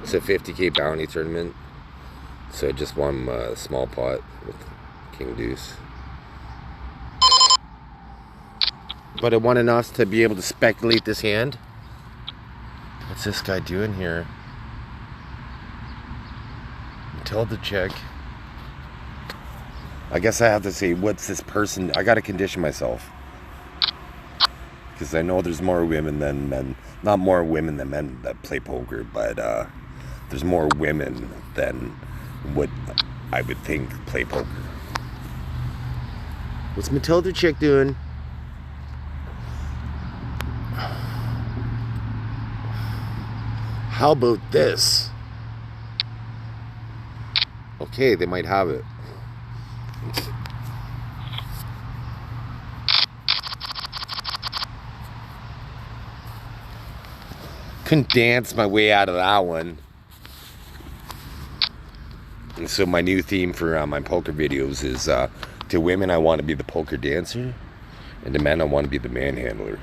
It's a 50K bounty tournament. So I just won a small pot with King Deuce. But it won enough to be able to speculate this hand. What's this guy doing here? Matilda check. I guess I have to say, what's this person? I got to condition myself. Because I know there's more women than men. Not more women than men that play poker, but there's more women than what I would think play poker. What's Matilda chick doing? How about this? Okay, they might have it. Couldn't dance my way out of that one. And so my new theme for my poker videos is to women I want to be the poker dancer, and to men I want to be the manhandler.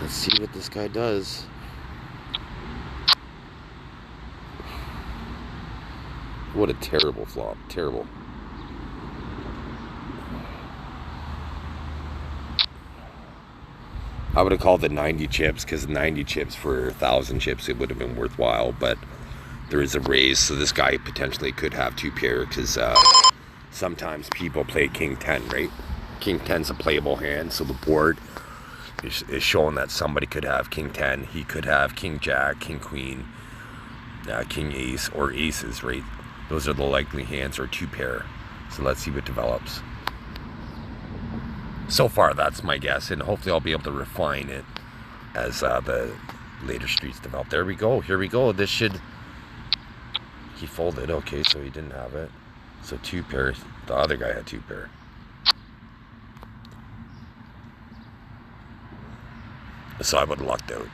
Let's see what this guy does. What a terrible flop. Terrible. I would have called it 90 chips, because 90 chips for 1,000 chips, it would have been worthwhile, but there is a raise, so this guy potentially could have 2 pair, because sometimes people play King 10, right? King 10's a playable hand, so the board is showing that somebody could have King 10. He could have King Jack, King Queen, King Ace, or Aces, right? Those are the likely hands, or 2 pair. So let's see what develops. So far, that's my guess, and hopefully I'll be able to refine it as the later streets develop. There we go. Here we go. This should... He folded. Okay, so he didn't have it. So 2 pairs. The other guy had 2 pair. So I would have lucked out.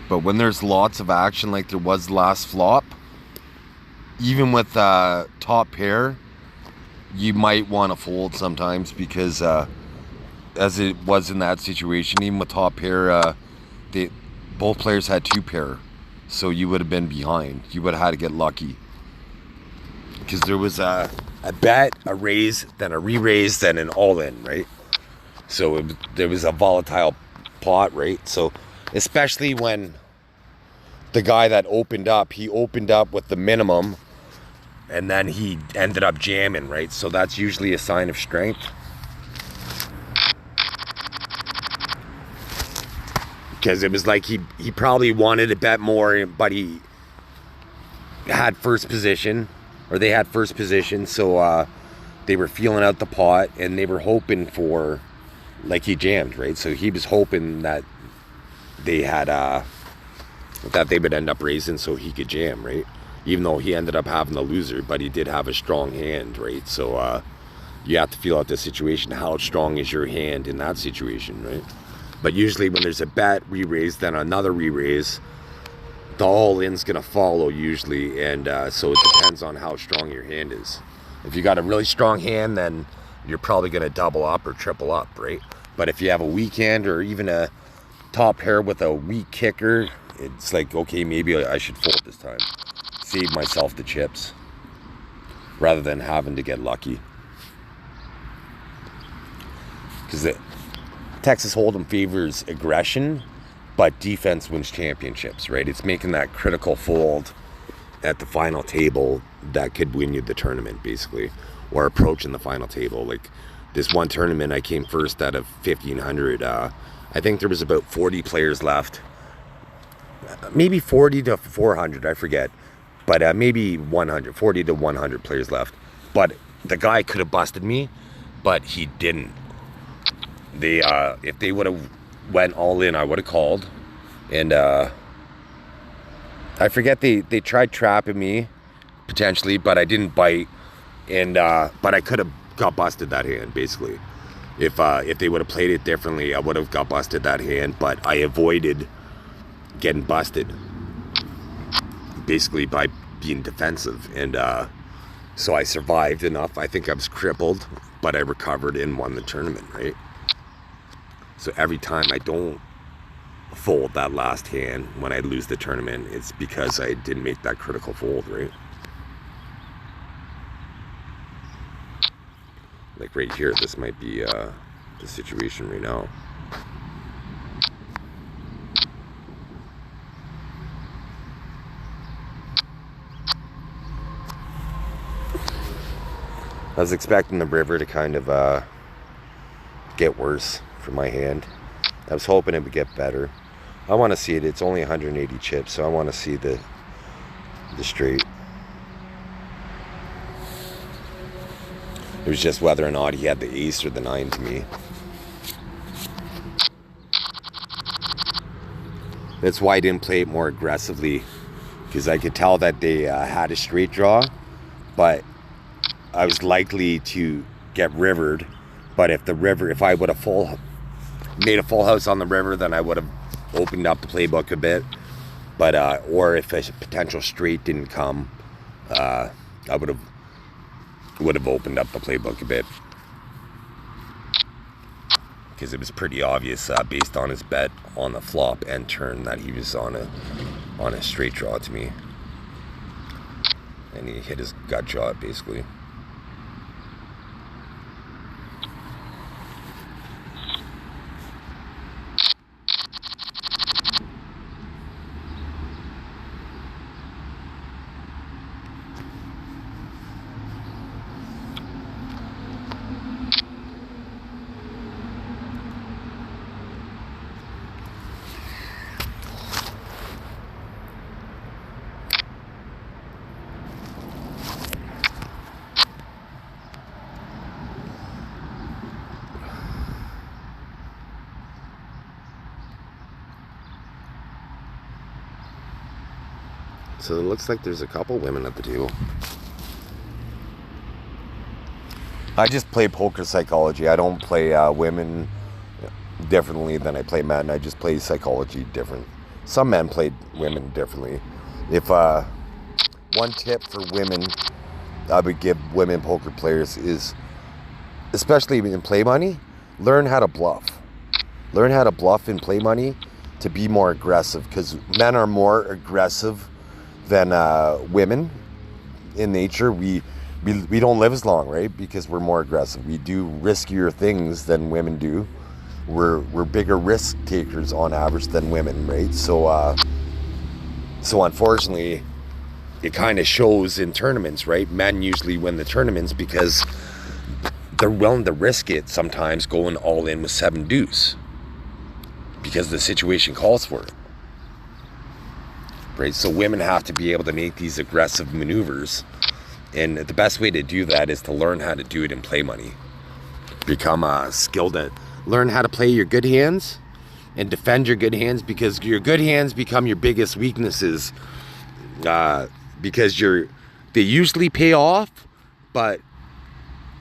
But when there's lots of action like there was last flop, even with top pair, you might want to fold sometimes, because as it was in that situation, even with top pair, both players had 2 pair, so you would have been behind. You would have had to get lucky, because there was a bet, a raise, then a re-raise, then an all-in, right? So there was a volatile pot, right? So especially when the guy that opened up, he opened up with the minimum, and then he ended up jamming, right? So that's usually a sign of strength. Because it was like he probably wanted to bet more, but he had first position, or they had first position, so they were feeling out the pot, and they were hoping for, like, he jammed, right? So he was hoping that they had that they would end up raising so he could jam, right? Even though he ended up having the loser, but he did have a strong hand, right? So you have to feel out the situation. How strong is your hand in that situation, right? But usually when there's a bet, re-raise, then another re-raise, the all-in's gonna follow usually, and so it depends on how strong your hand is. If you got a really strong hand, then you're probably gonna double up or triple up, right? But if you have a weak hand, or even a top pair with a weak kicker, it's like, okay, maybe I should fold this time. Save myself the chips, rather than having to get lucky. Because Texas Hold'em favors aggression, but defense wins championships, right? It's making that critical fold at the final table that could win you the tournament, basically, or approaching the final table. Like this one tournament, I came first out of 1,500. I think there was about 40 players left, maybe 40 to 400, I forget, but maybe 100, 40 to 100 players left. But the guy could have busted me, but he didn't. They if they would have went all in, I would have called. And I forget, they tried trapping me potentially, but I didn't bite. And but I could have got busted that hand, basically. If they would have played it differently, I would have got busted that hand. But I avoided getting busted, basically, by being defensive. And so I survived enough. I think I was crippled, but I recovered and won the tournament, right? So every time I don't fold that last hand when I lose the tournament, it's because I didn't make that critical fold, right? Like right here, this might be the situation right now. I was expecting the river to kind of get worse for my hand. I was hoping it would get better. I want to see it. It's only 180 chips, so I want to see the straight. It was just whether or not he had the ace or the 9 to me. That's why I didn't play it more aggressively, because I could tell that they had a straight draw, but I was likely to get rivered. But if I would have made a full house on the river, then I would have opened up the playbook a bit. But or if a potential straight didn't come, I would have opened up the playbook a bit, because it was pretty obvious based on his bet on the flop and turn that he was on a straight draw to me, and he hit his gut shot basically. So it looks like there's a couple women at the table. I just play poker psychology. I don't play women differently than I play men. I just play psychology different. Some men play women differently. If one tip for women I would give women poker players is, especially in play money, learn how to bluff. Learn how to bluff in play money to be more aggressive, because men are more aggressive than women in nature. We don't live as long, right? Because we're more aggressive. We do riskier things than women do. We're bigger risk takers on average than women, right? So unfortunately, it kind of shows in tournaments, right? Men usually win the tournaments because they're willing to risk it sometimes, going all in with 7 deuce, because the situation calls for it. Right? So women have to be able to make these aggressive maneuvers, and the best way to do that is to learn how to do it in play money. Become skilled at, learn how to play your good hands and defend your good hands, because your good hands become your biggest weaknesses, because they usually pay off, but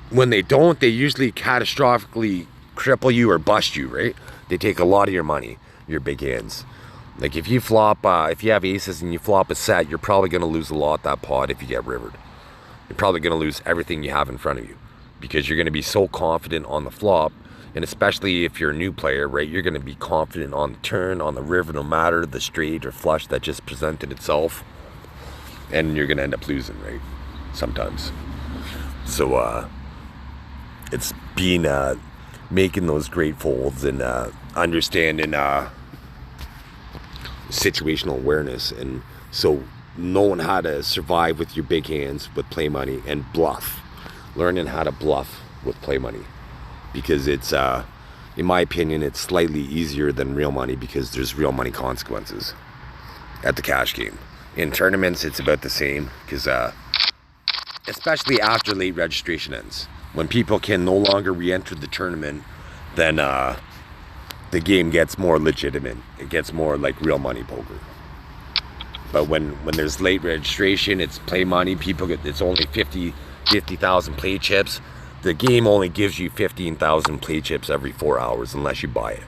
when they don't, they usually catastrophically cripple you or bust you, right? They take a lot of your money, your big hands. Like if you flop, if you have aces and you flop a set, you're probably going to lose a lot that pot if you get rivered. You're probably going to lose everything you have in front of you, because you're going to be so confident on the flop, and especially if you're a new player, right? You're going to be confident on the turn, on the river, no matter the straight or flush that just presented itself, and you're going to end up losing, right? Sometimes. So it's being making those great folds and understanding situational awareness, and so knowing how to survive with your big hands with play money and bluff, learning how to bluff with play money, because it's in my opinion it's slightly easier than real money, because there's real money consequences at the cash game. In tournaments it's about the same, because especially after late registration ends, when people can no longer re-enter the tournament then the game gets more legitimate. It gets more like real money poker. But when there's late registration, it's play money. People get, it's only 50,000 play chips. The game only gives you 15,000 play chips every 4 hours unless you buy it.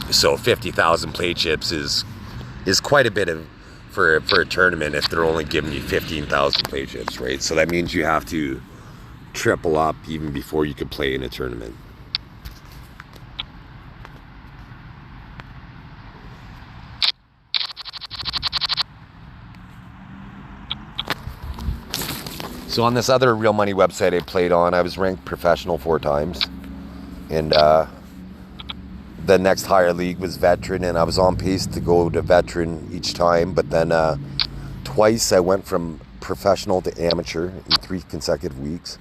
So 50,000 play chips is quite a bit of for a tournament if they're only giving you 15,000 play chips, right? So that means you have to triple up even before you can play in a tournament. So on this other real money website I played on, I was ranked professional 4 times. And the next higher league was veteran, and I was on pace to go to veteran each time. But then twice I went from professional to amateur in 3 consecutive weeks.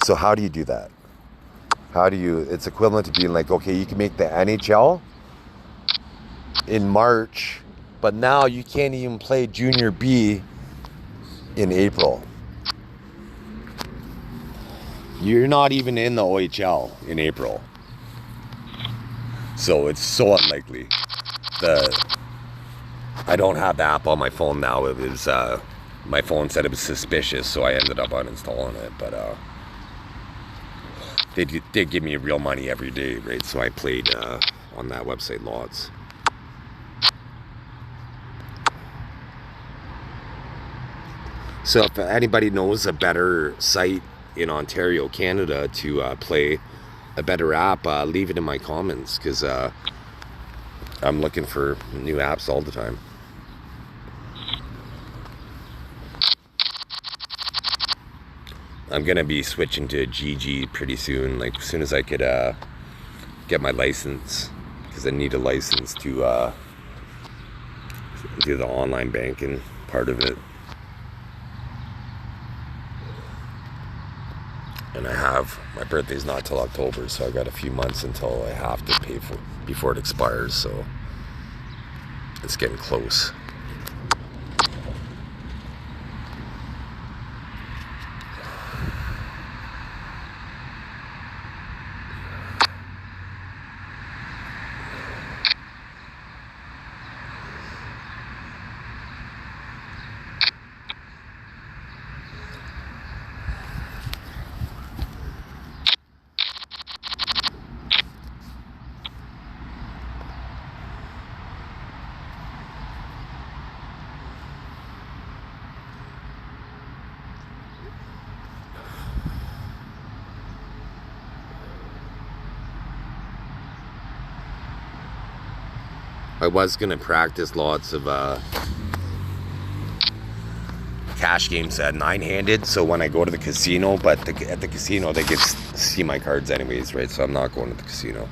So how do you do that? How do you, it's equivalent to being like, okay, you can make the NHL in March, but now you can't even play junior B in April. You're not even in the OHL in April. So it's so unlikely. I don't have the app on my phone now. It was, my phone said it was suspicious, so I ended up uninstalling it. But they did give me real money every day, right? So I played on that website lots. So if anybody knows a better site in Ontario, Canada, to play a better app, leave it in my comments, because I'm looking for new apps all the time. I'm gonna be switching to GG pretty soon, like as soon as I could get my license, because I need a license to do the online banking part of it. And I have, my birthday's not till October, so I got a few months until I have to pay for before it expires, so it's getting close. I was gonna practice lots of cash games at 9-handed, so when I go to the casino, but at the casino they get to see my cards anyways, right? So I'm not going to the casino.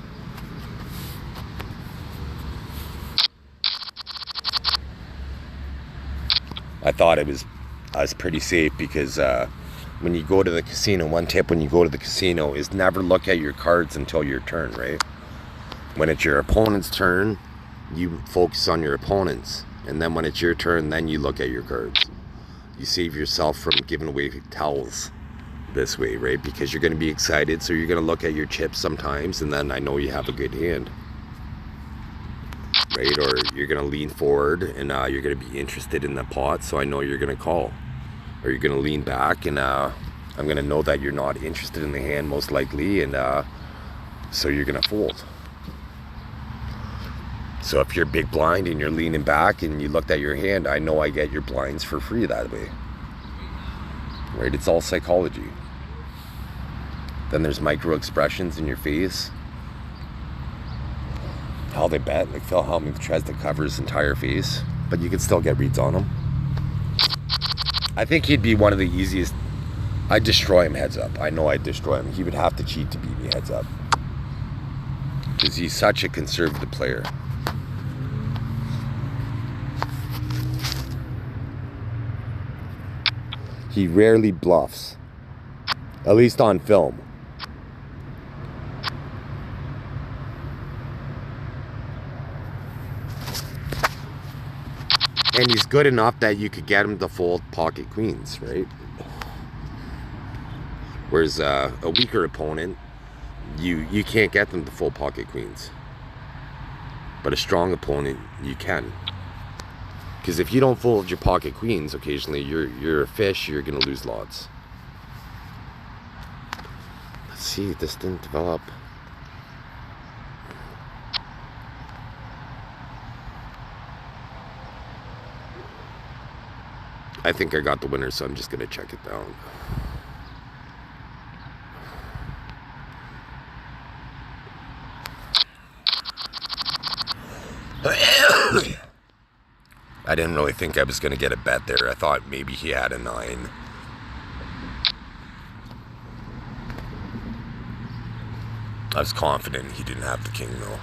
I thought I was pretty safe, because when you go to the casino, one tip when you go to the casino is never look at your cards until your turn, right? When it's your opponent's turn, you focus on your opponents, and then when it's your turn, then you look at your cards. You save yourself from giving away tells this way, right? Because you're going to be excited, so you're going to look at your chips sometimes, and then I know you have a good hand, right? Or you're going to lean forward, and you're going to be interested in the pot, so I know you're going to call. Or you're going to lean back, and I'm going to know that you're not interested in the hand most likely, and so you're going to fold. So if you're big blind and you're leaning back and you looked at your hand, I know I get your blinds for free that way. Right? It's all psychology. Then there's micro expressions in your face. How they bet, like Phil Hellmuth tries to cover his entire face, but you can still get reads on him. I think he'd be one of the easiest. I'd destroy him heads up. I know I'd destroy him. He would have to cheat to beat me heads up, because he's such a conservative player. He rarely bluffs, at least on film. And he's good enough that you could get him to fold pocket queens, right? Whereas a weaker opponent, you can't get them to full pocket queens. But a strong opponent, you can. Because if you don't fold your pocket queens occasionally, you're a fish, you're going to lose lots. Let's see, this didn't develop. I think I got the winner, so I'm just going to check it down. I didn't really think I was going to get a bet there. I thought maybe he had a 9. I was confident he didn't have the king, though.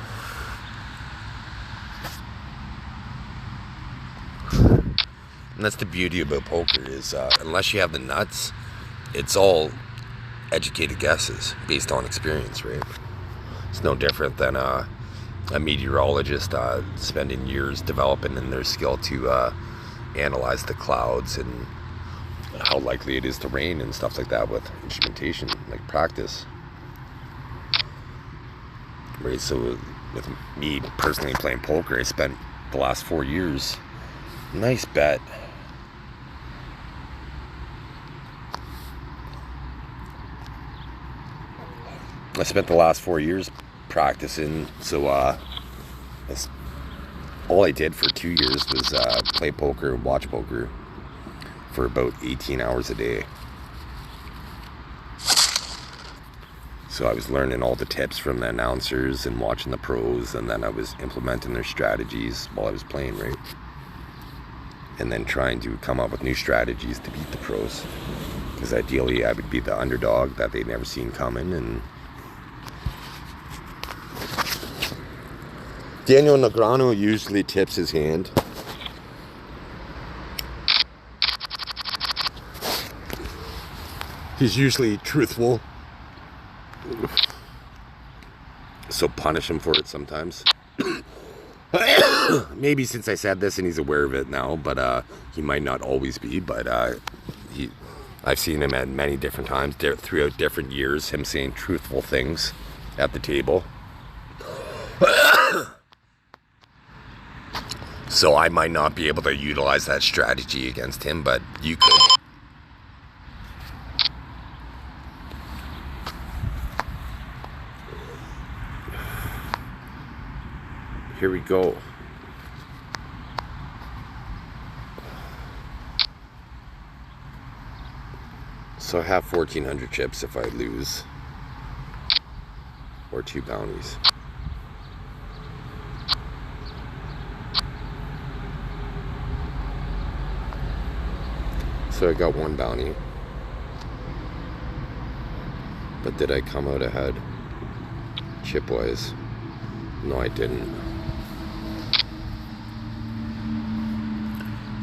And that's the beauty about poker is unless you have the nuts, it's all educated guesses based on experience, right? It's no different than a meteorologist spending years developing in their skill to analyze the clouds and how likely it is to rain and stuff like that with instrumentation, like practice. Right, so with me personally playing poker, I spent the last 4 years. Nice bet. I spent the last 4 years practicing, so all I did for 2 years was play poker and watch poker for about 18 hours a day. So I was learning all the tips from the announcers and watching the pros, and then I was implementing their strategies while I was playing, right? And then trying to come up with new strategies to beat the pros. Because ideally I would be the underdog that they'd never seen coming. And Daniel Negreanu usually tips his hand. He's usually truthful. So punish him for it sometimes. Maybe since I said this and he's aware of it now, but he might not always be. But I've seen him at many different times throughout different years, him saying truthful things at the table. So I might not be able to utilize that strategy against him, but you could. Here we go. So I have 1,400 chips if I lose, or 2 bounties. So I got 1 bounty. But did I come out ahead chip-wise? No, I didn't.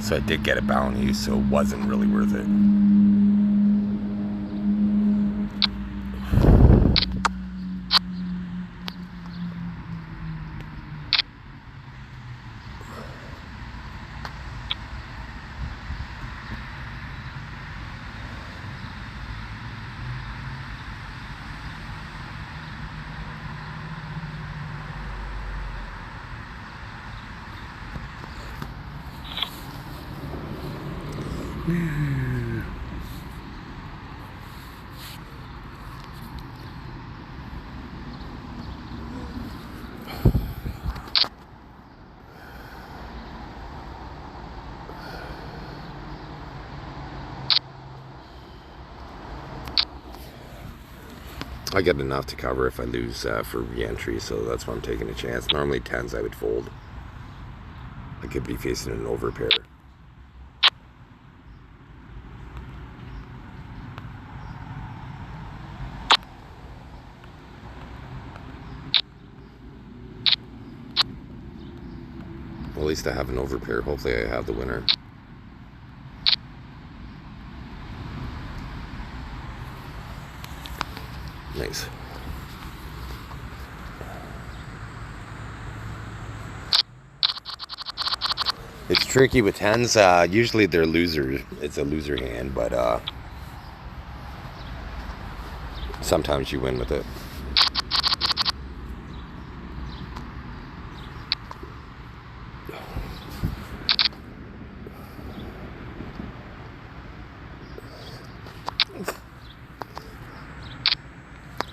So I did get a bounty, so it wasn't really worth it. I get enough to cover if I lose for re-entry, so that's why I'm taking a chance. Normally 10s I would fold. I could be facing an overpair. Well, at least I have an overpair. Hopefully I have the winner. Nice. It's tricky with tens. Usually they're losers. It's a loser hand, but Sometimes you win with it.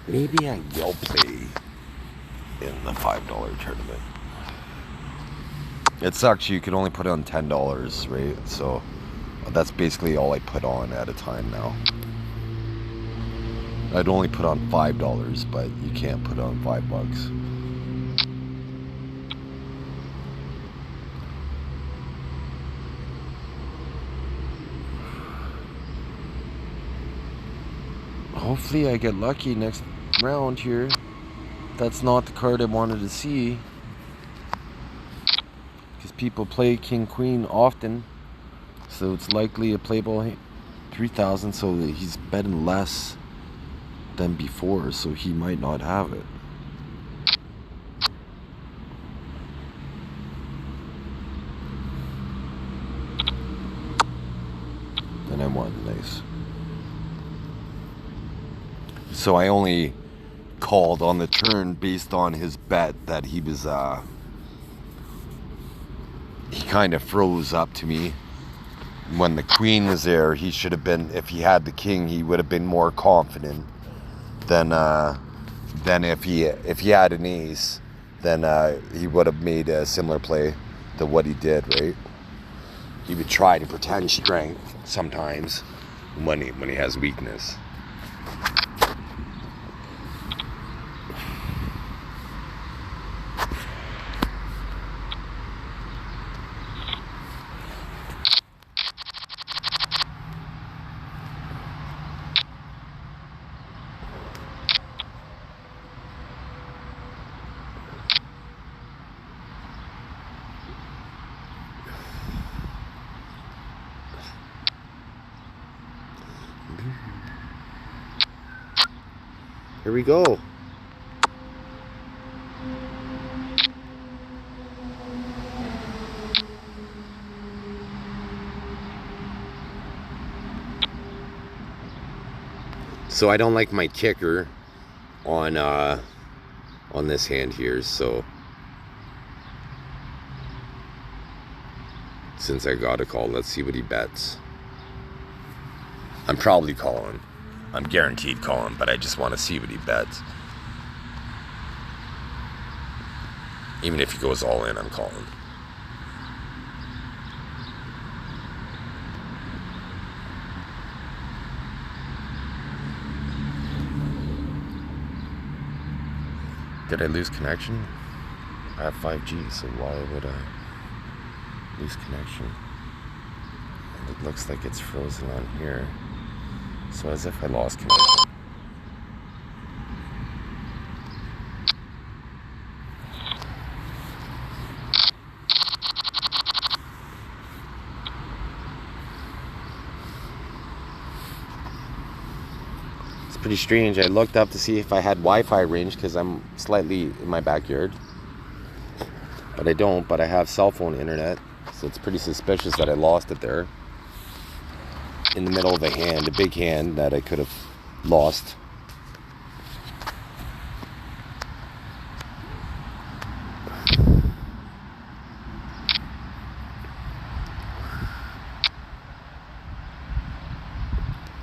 Maybe I will play in the $5 tournament. It sucks, you can only put on $10, right? So that's basically all I put on at a time now. I'd only put on $5, but you can't put on $5. Hopefully I get lucky next round here. That's not the card I wanted to see, because people play King Queen often, so it's likely a playable 3,000, so he's betting less than before, so he might not have it. And I won. Nice. So I only called on the turn based on his bet that he was he kind of froze up to me when the queen was there. He should have been, if he had the king, he would have been more confident than if he had an ace, then he would have made a similar play to what he did, right? He would try to pretend strength sometimes when he has weakness. Here we go. So I don't like my kicker on this hand here, so since I got a call, let's see what he bets. I'm probably calling. I'm guaranteed calling, but I just want to see what he bets. Even if he goes all in, I'm calling. Did I lose connection? I have 5G, so why would I lose connection? And it looks like it's frozen on here. So as if I lost connection. It's pretty strange. I looked up to see if I had Wi-Fi range because I'm slightly in my backyard. But I don't, but I have cell phone internet. So it's pretty suspicious that I lost it there. In the middle of a hand, a big hand that I could have lost.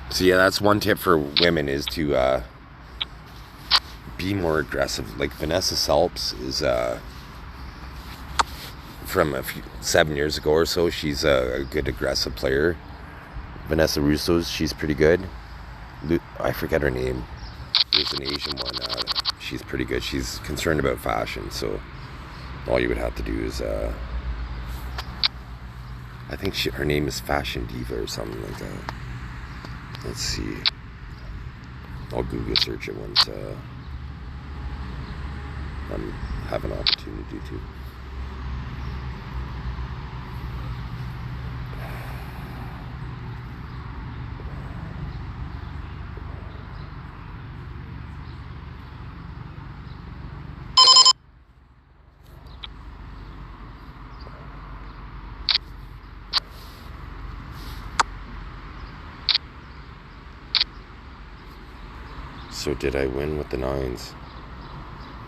So yeah, that's one tip for women, is to be more aggressive. Like Vanessa Selps is from 7 years ago or so. She's a good aggressive player. Vanessa Russo's, she's pretty good. I forget her name. There's an Asian one. She's pretty good. She's concerned about fashion, so all you would have to do is I think her name is Fashion Diva or something like that. Let's see. I'll Google search it once I have an opportunity to. So did I win with the 9s?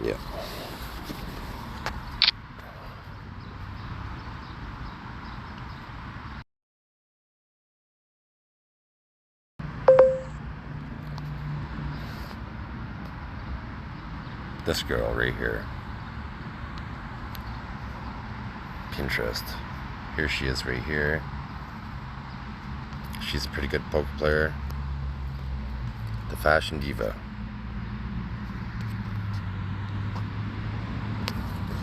Yeah. This girl right here. Pinterest. Here she is right here. She's a pretty good poker player. The fashion diva.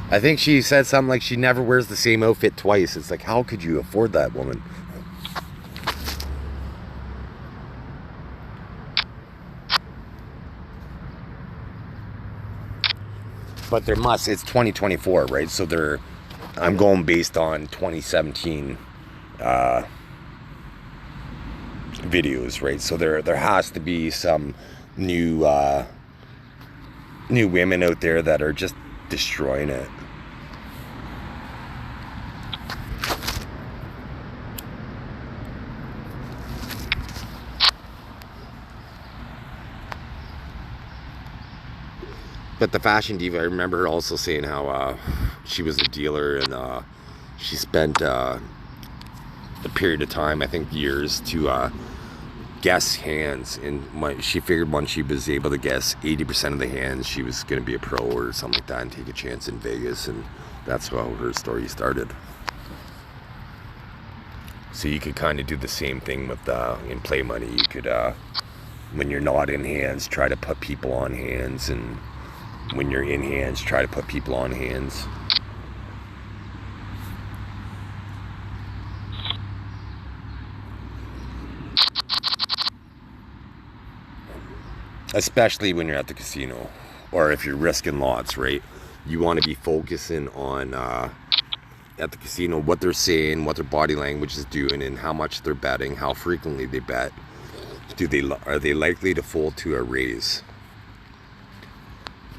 I think she said something like she never wears the same outfit twice. It's like, how could you afford that, woman? But there must, it's 2024, right? So I'm going based on 2017 videos, right? So there has to be some new women out there that are just destroying it. But the fashion diva, I remember her also saying how she was a dealer and she spent a period of time, I think years, to guess hands. And she figured once she was able to guess 80% of the hands, she was going to be a pro or something like that and take a chance in Vegas. And that's how her story started. So you could kind of do the same thing with in play money. You could, when you're not in hands, try to put people on hands, and when you're in hands, try to put people on hands. Especially when you're at the casino, or if you're risking lots, right? You want to be focusing on at the casino what they're saying, what their body language is doing, and how much they're betting, how frequently they bet. Are they likely to fold to a raise?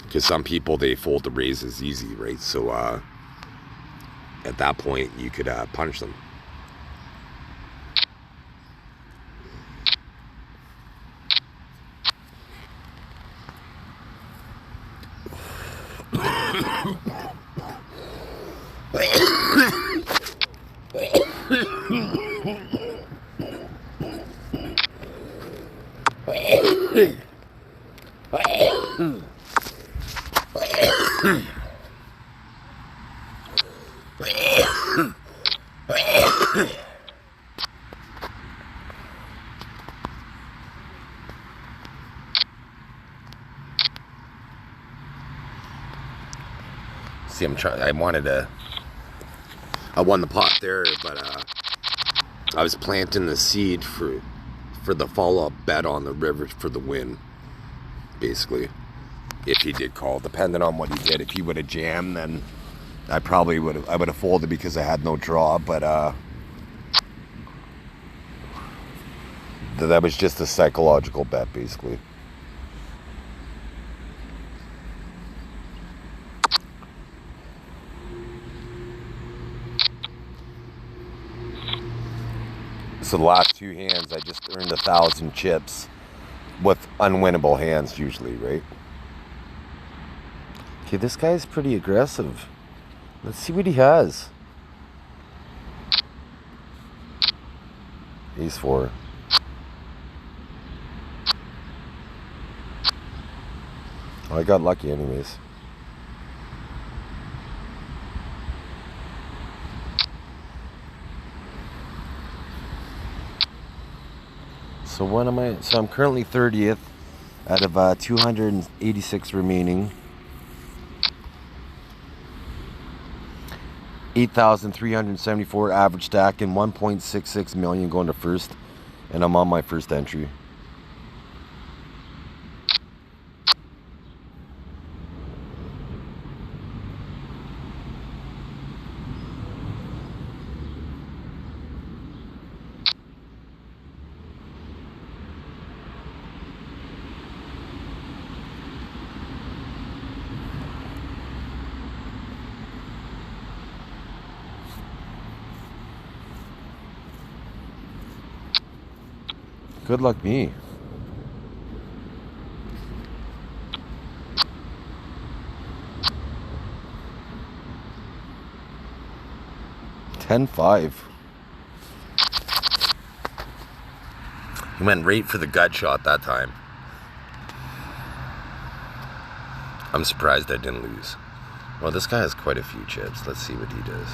Because some people, they fold the raises easy, right? So at that point, you could punish them. See, I won the pot there, but I was planting the seed for the follow-up bet on the river for the win, basically. If he did call, depending on what he did. If he would have jammed, then I would have folded because I had no draw, but that was just a psychological bet, basically. So the last two hands, I just earned 1,000 chips with unwinnable hands usually, right? Okay, this guy's pretty aggressive. Let's see what he has. Ace 4. Oh, I got lucky anyways. So I'm currently 30th out of 286 remaining. 8,374 average stack and 1.66 million going to first, and I'm on my first entry. Good luck me. 10-5. He went right for the gut shot that time. I'm surprised I didn't lose. Well, this guy has quite a few chips. Let's see what he does.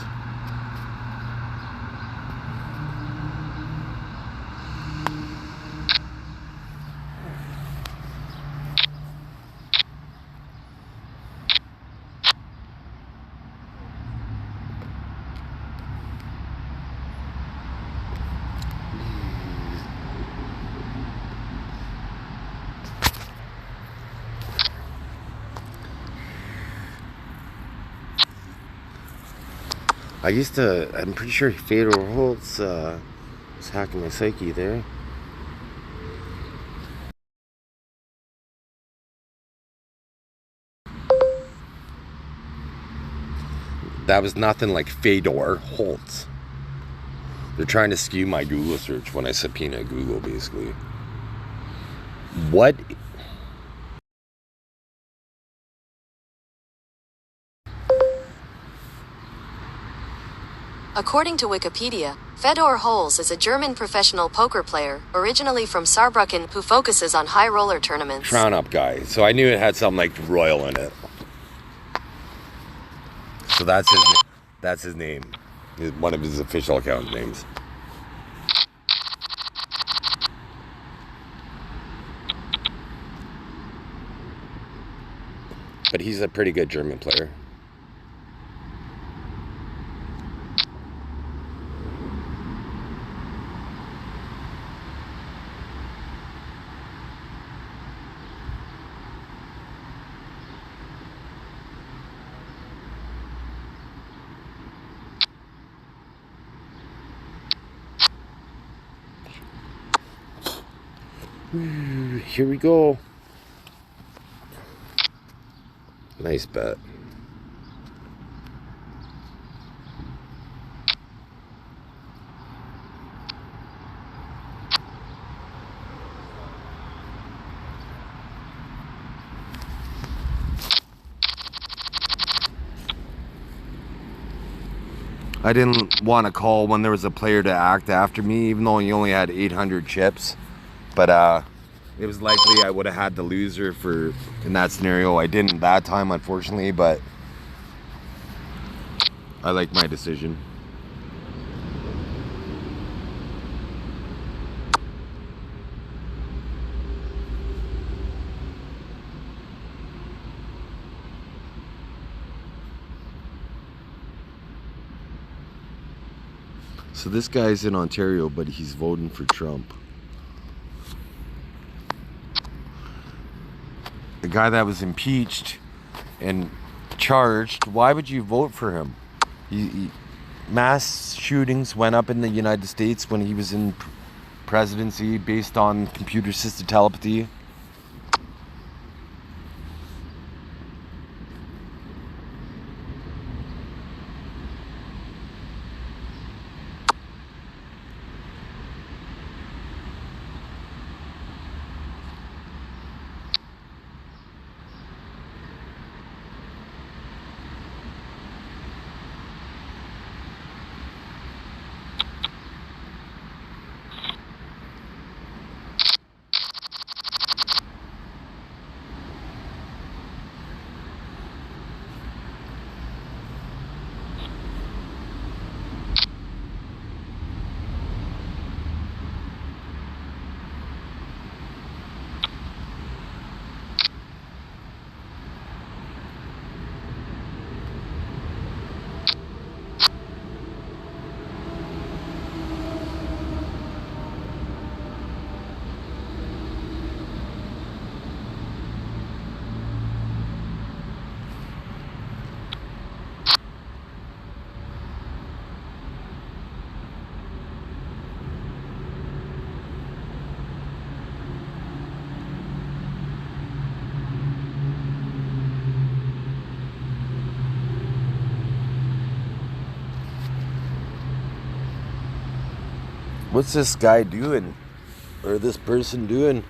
I'm pretty sure Fedor Holtz was hacking my psyche there. That was nothing like Fedor Holtz. They're trying to skew my Google search when I subpoena Google, basically. What? According to Wikipedia, Fedor Holz is a German professional poker player, originally from Saarbrücken, who focuses on high roller tournaments. Crown up guy. So I knew it had something like royal in it. So that's his name. One of his official account names. But he's a pretty good German player. Here we go. Nice bet. I didn't want to call when there was a player to act after me, even though he only had 800 chips. But it was likely I would have had the loser in that scenario. I didn't that time, unfortunately, but I like my decision. So this guy's in Ontario, but he's voting for Trump. The guy that was impeached and charged, why would you vote for him? Mass shootings went up in the United States when he was in presidency based on computer-assisted telepathy. What's this guy doing? Or this person doing?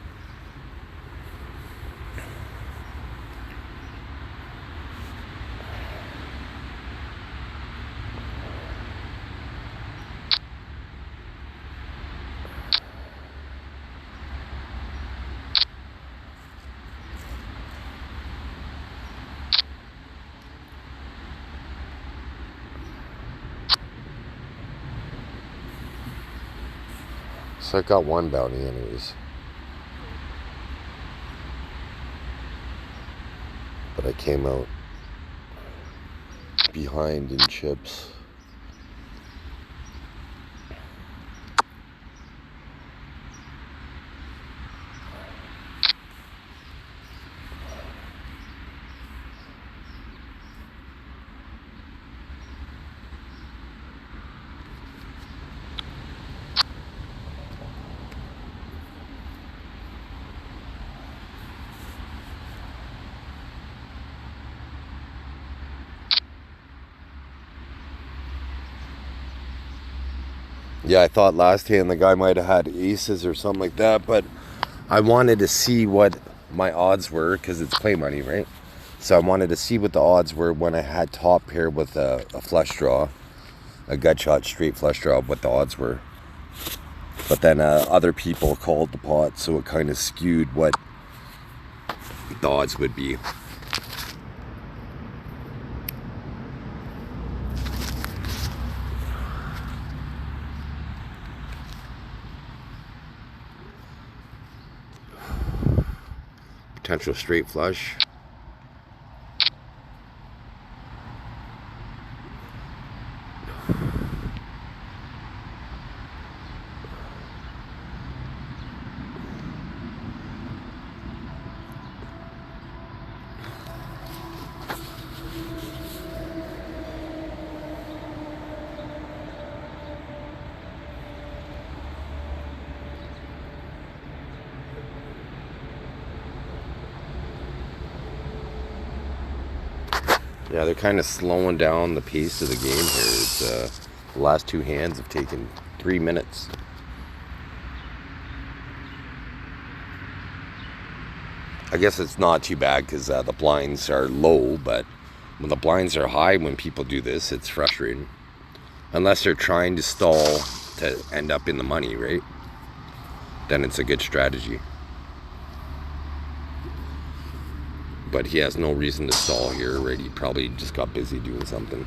So I got one bounty anyways. But I came out behind in chips. Yeah, I thought last hand the guy might have had aces or something like that, but I wanted to see what my odds were because it's play money, right? So I wanted to see what the odds were when I had top pair with a flush draw, a gut shot straight flush draw, what the odds were. But then other people called the pot, so it kind of skewed what the odds would be. Potential straight flush. Yeah, they're kind of slowing down the pace of the game here. It's the last two hands have taken 3 minutes. I guess it's not too bad because the blinds are low, but when the blinds are high, when people do this, it's frustrating. Unless they're trying to stall to end up in the money, right? Then it's a good strategy. But he has no reason to stall here, right? He probably just got busy doing something.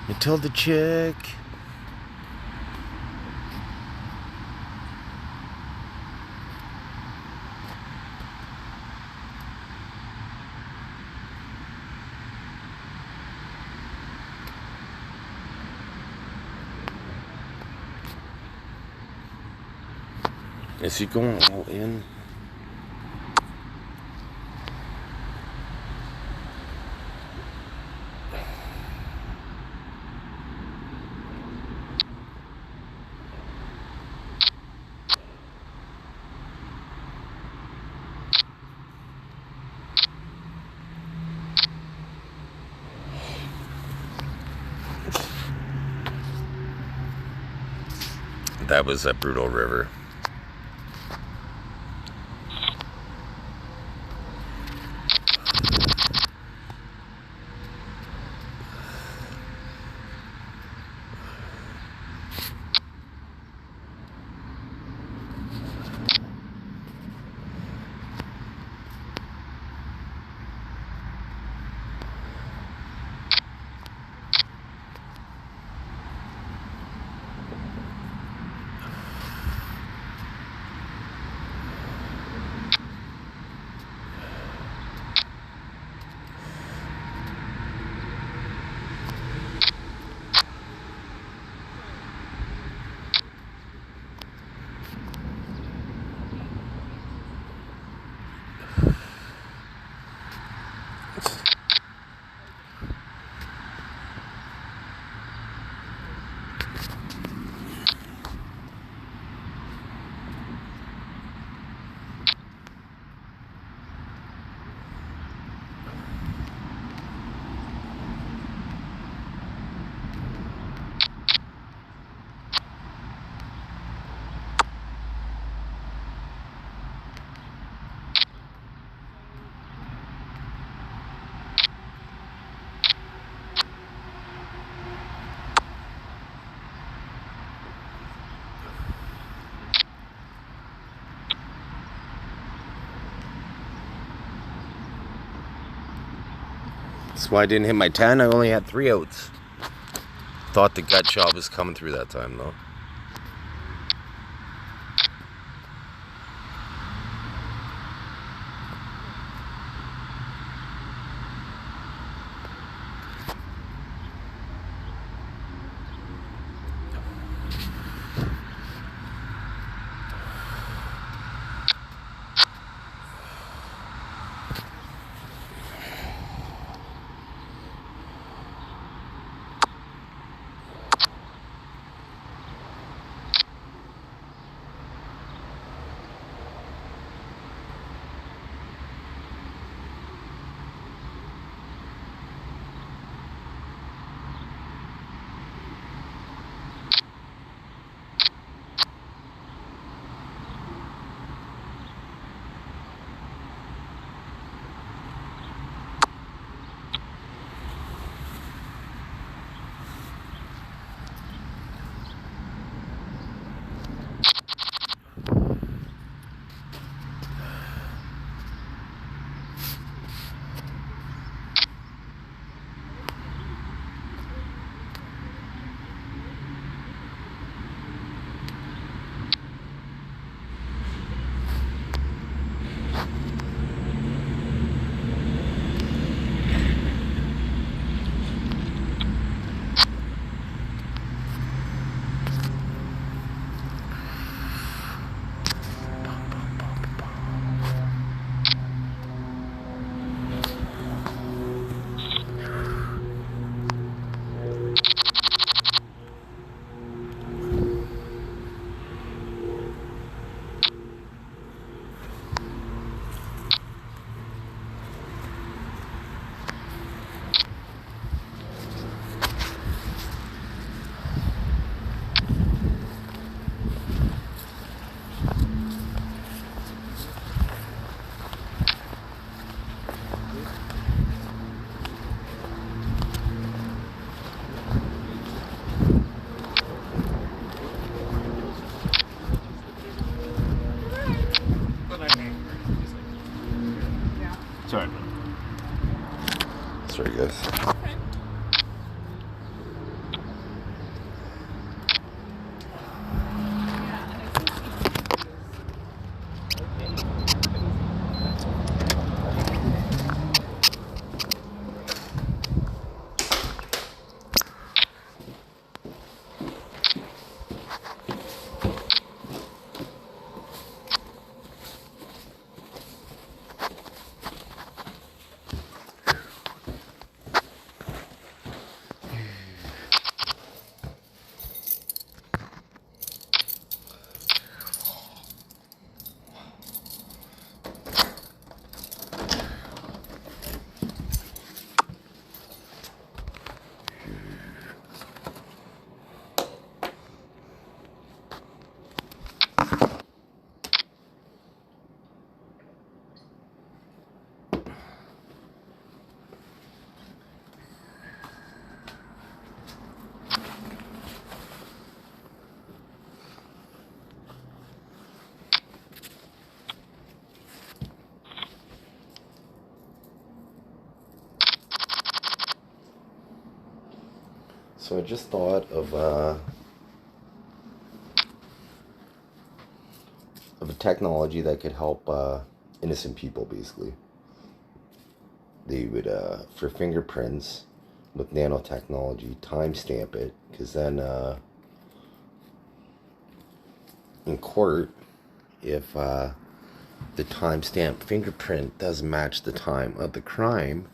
Matilda chick. Is he going all in? That was a brutal river. That's why I didn't hit my 10. I only had 3 outs. Thought the gut shot was coming through that time, though. Sorry. Sorry, guys. So I just thought of a technology that could help innocent people, basically. They would, for fingerprints, with nanotechnology, timestamp it, because then in court, if the timestamp fingerprint does match the time of the crime,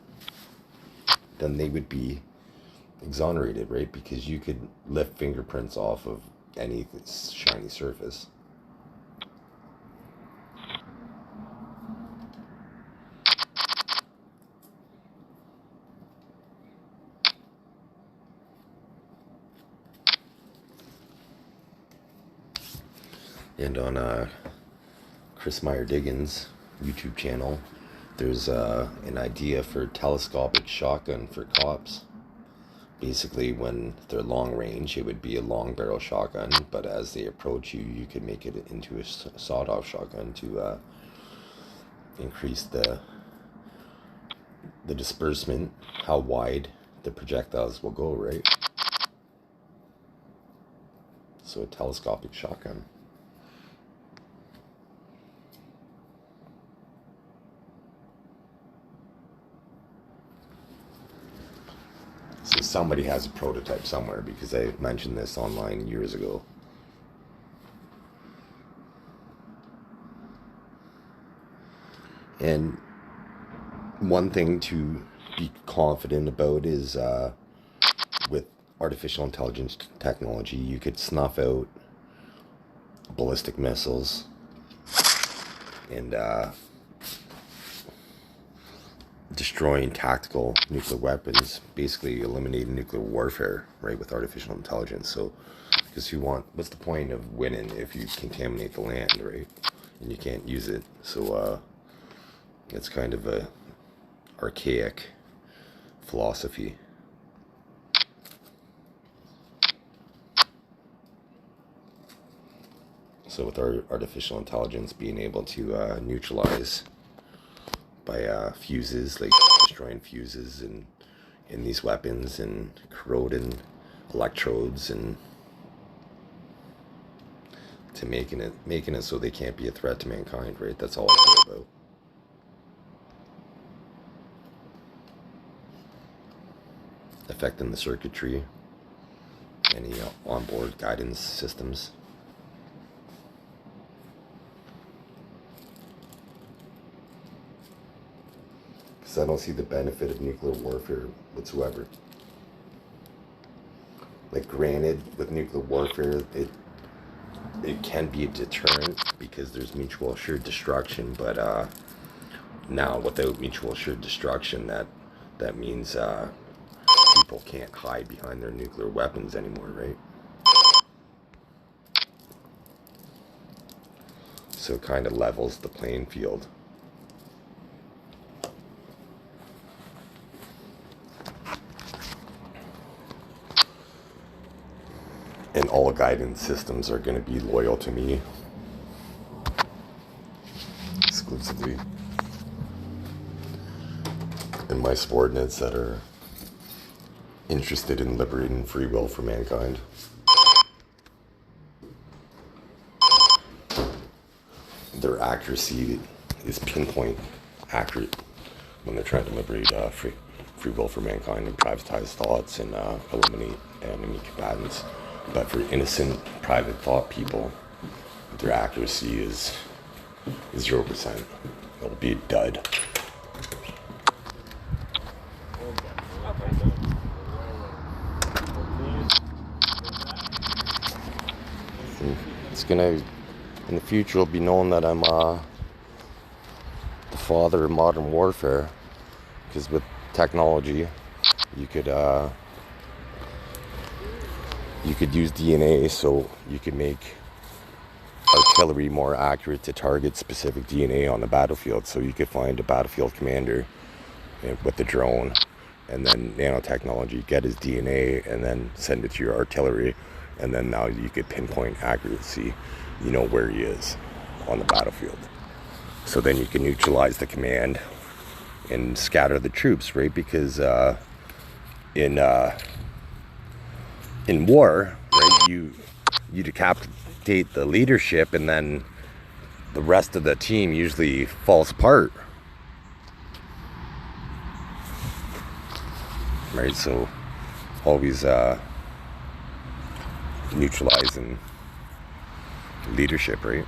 then they would be exonerated, right? Because you could lift fingerprints off of any shiny surface. And on Chris MeyerDiggins YouTube channel, there's an idea for a telescopic shotgun for cops. Basically, when they're long range, it would be a long barrel shotgun, but as they approach you, you could make it into a sawed-off shotgun to increase the the disbursement, how wide the projectiles will go, right? So a telescopic shotgun. So somebody has a prototype somewhere, because I mentioned this online years ago. And one thing to be confident about is with artificial intelligence technology, you could snuff out ballistic missiles and destroying tactical nuclear weapons, basically eliminating nuclear warfare, right, with artificial intelligence. So, because what's the point of winning if you contaminate the land, right, and you can't use it? So it's kind of a archaic philosophy. So with our artificial intelligence being able to neutralize by fuses, like destroying fuses in these weapons and corroding electrodes, and to making it so they can't be a threat to mankind, right? That's all I care about. Affecting the circuitry, any onboard guidance systems. Because I don't see the benefit of nuclear warfare whatsoever. Like, granted, with nuclear warfare, it can be a deterrent because there's mutual assured destruction, but now without mutual assured destruction, that means people can't hide behind their nuclear weapons anymore, right? So it kind of levels the playing field. And all guidance systems are going to be loyal to me exclusively. And my subordinates that are interested in liberating free will for mankind. Their accuracy is pinpoint accurate when they're trying to liberate free will for mankind and privatize thoughts and eliminate enemy combatants. But for innocent private thought people, their accuracy is 0%. It'll be a dud. It's gonna, in the future, it'll be known that I'm the father of modern warfare, because with technology, you could use DNA, so you could make artillery more accurate to target specific DNA on the battlefield. So you could find a battlefield commander with the drone, and then nanotechnology, get his DNA, and then send it to your artillery, and then now you could pinpoint accuracy, where he is on the battlefield. So then you can neutralize the command and scatter the troops, right? Because in war, right, you decapitate the leadership, and then the rest of the team usually falls apart, right? So always neutralizing leadership, right?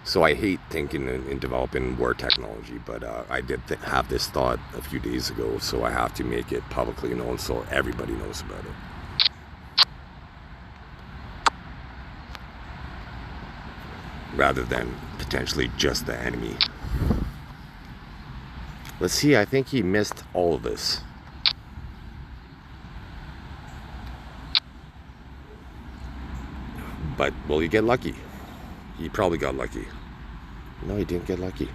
So I hate thinking in developing war technology, but I did have this thought a few days ago, so I have to make it publicly known so everybody knows about it. Rather than potentially just the enemy. Let's see, I think he missed all of this. But will he get lucky? He probably got lucky. No, he didn't get lucky.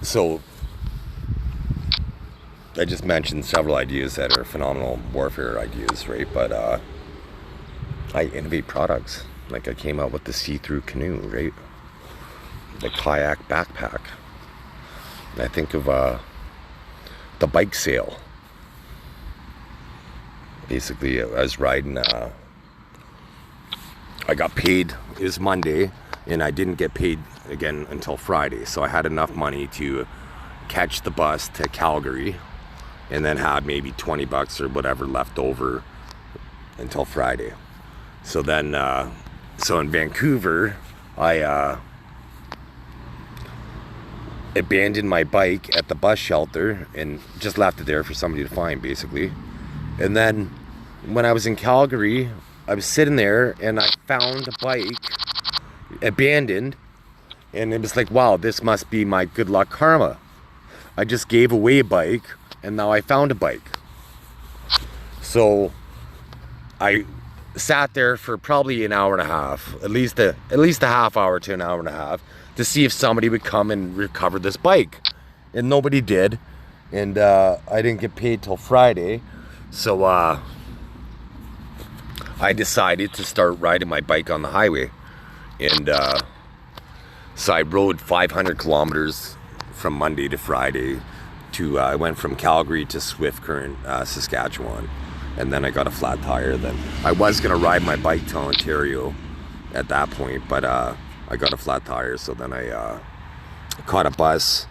So I just mentioned several ideas that are phenomenal warfare ideas, right? But I innovate products. Like I came out with the see-through canoe, right? The kayak backpack. And I think of the bike sale. Basically, I was riding. I got paid. It was Monday, and I didn't get paid again until Friday. So I had enough money to catch the bus to Calgary, and then had maybe $20 or whatever left over until Friday. So then, so in Vancouver, I abandoned my bike at the bus shelter and just left it there for somebody to find, basically. And then when I was in Calgary, I was sitting there and I found a bike abandoned, and it was like, wow, this must be my good luck karma. I just gave away a bike and now I found a bike. So I sat there for probably an hour and a half, at least a half hour to an hour and a half, to see if somebody would come and recover this bike. And nobody did. And I didn't get paid till Friday. So I decided to start riding my bike on the highway. And so I rode 500 kilometers from Monday to Friday. I went from Calgary to Swift Current, Saskatchewan. And then I got a flat tire. Then I was going to ride my bike to Ontario at that point, but I got a flat tire. So then I caught a bus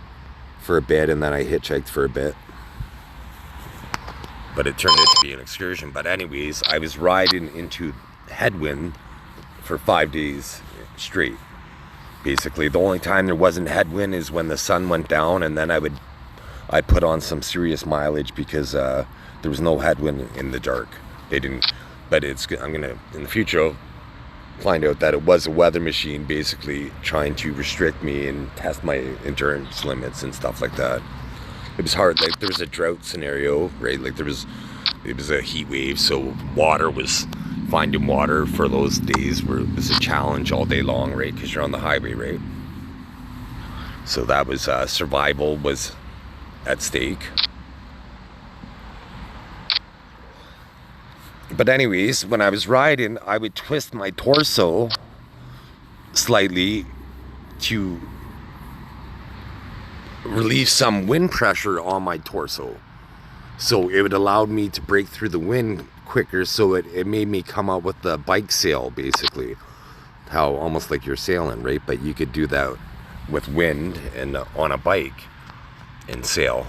for a bit, and then I hitchhiked for a bit. But it turned out to be an excursion. But anyways, I was riding into headwind for 5 days straight. Basically, the only time there wasn't headwind is when the sun went down, and then I'd put on some serious mileage because there was no headwind in the dark. They didn't, but I'm gonna in the future find out that it was a weather machine, basically trying to restrict me and test my endurance limits and stuff like that. It was hard. Like there was a drought scenario, right? Like it was a heat wave, so finding water for those days was a challenge all day long, right? Because you're on the highway, right? So that was survival was at stake. But anyways, when I was riding, I would twist my torso slightly to relieve some wind pressure on my torso. So it would allow me to break through the wind quicker, so it made me come out with the bike sail, basically. How almost like you're sailing, right? But you could do that with wind and on a bike and sail.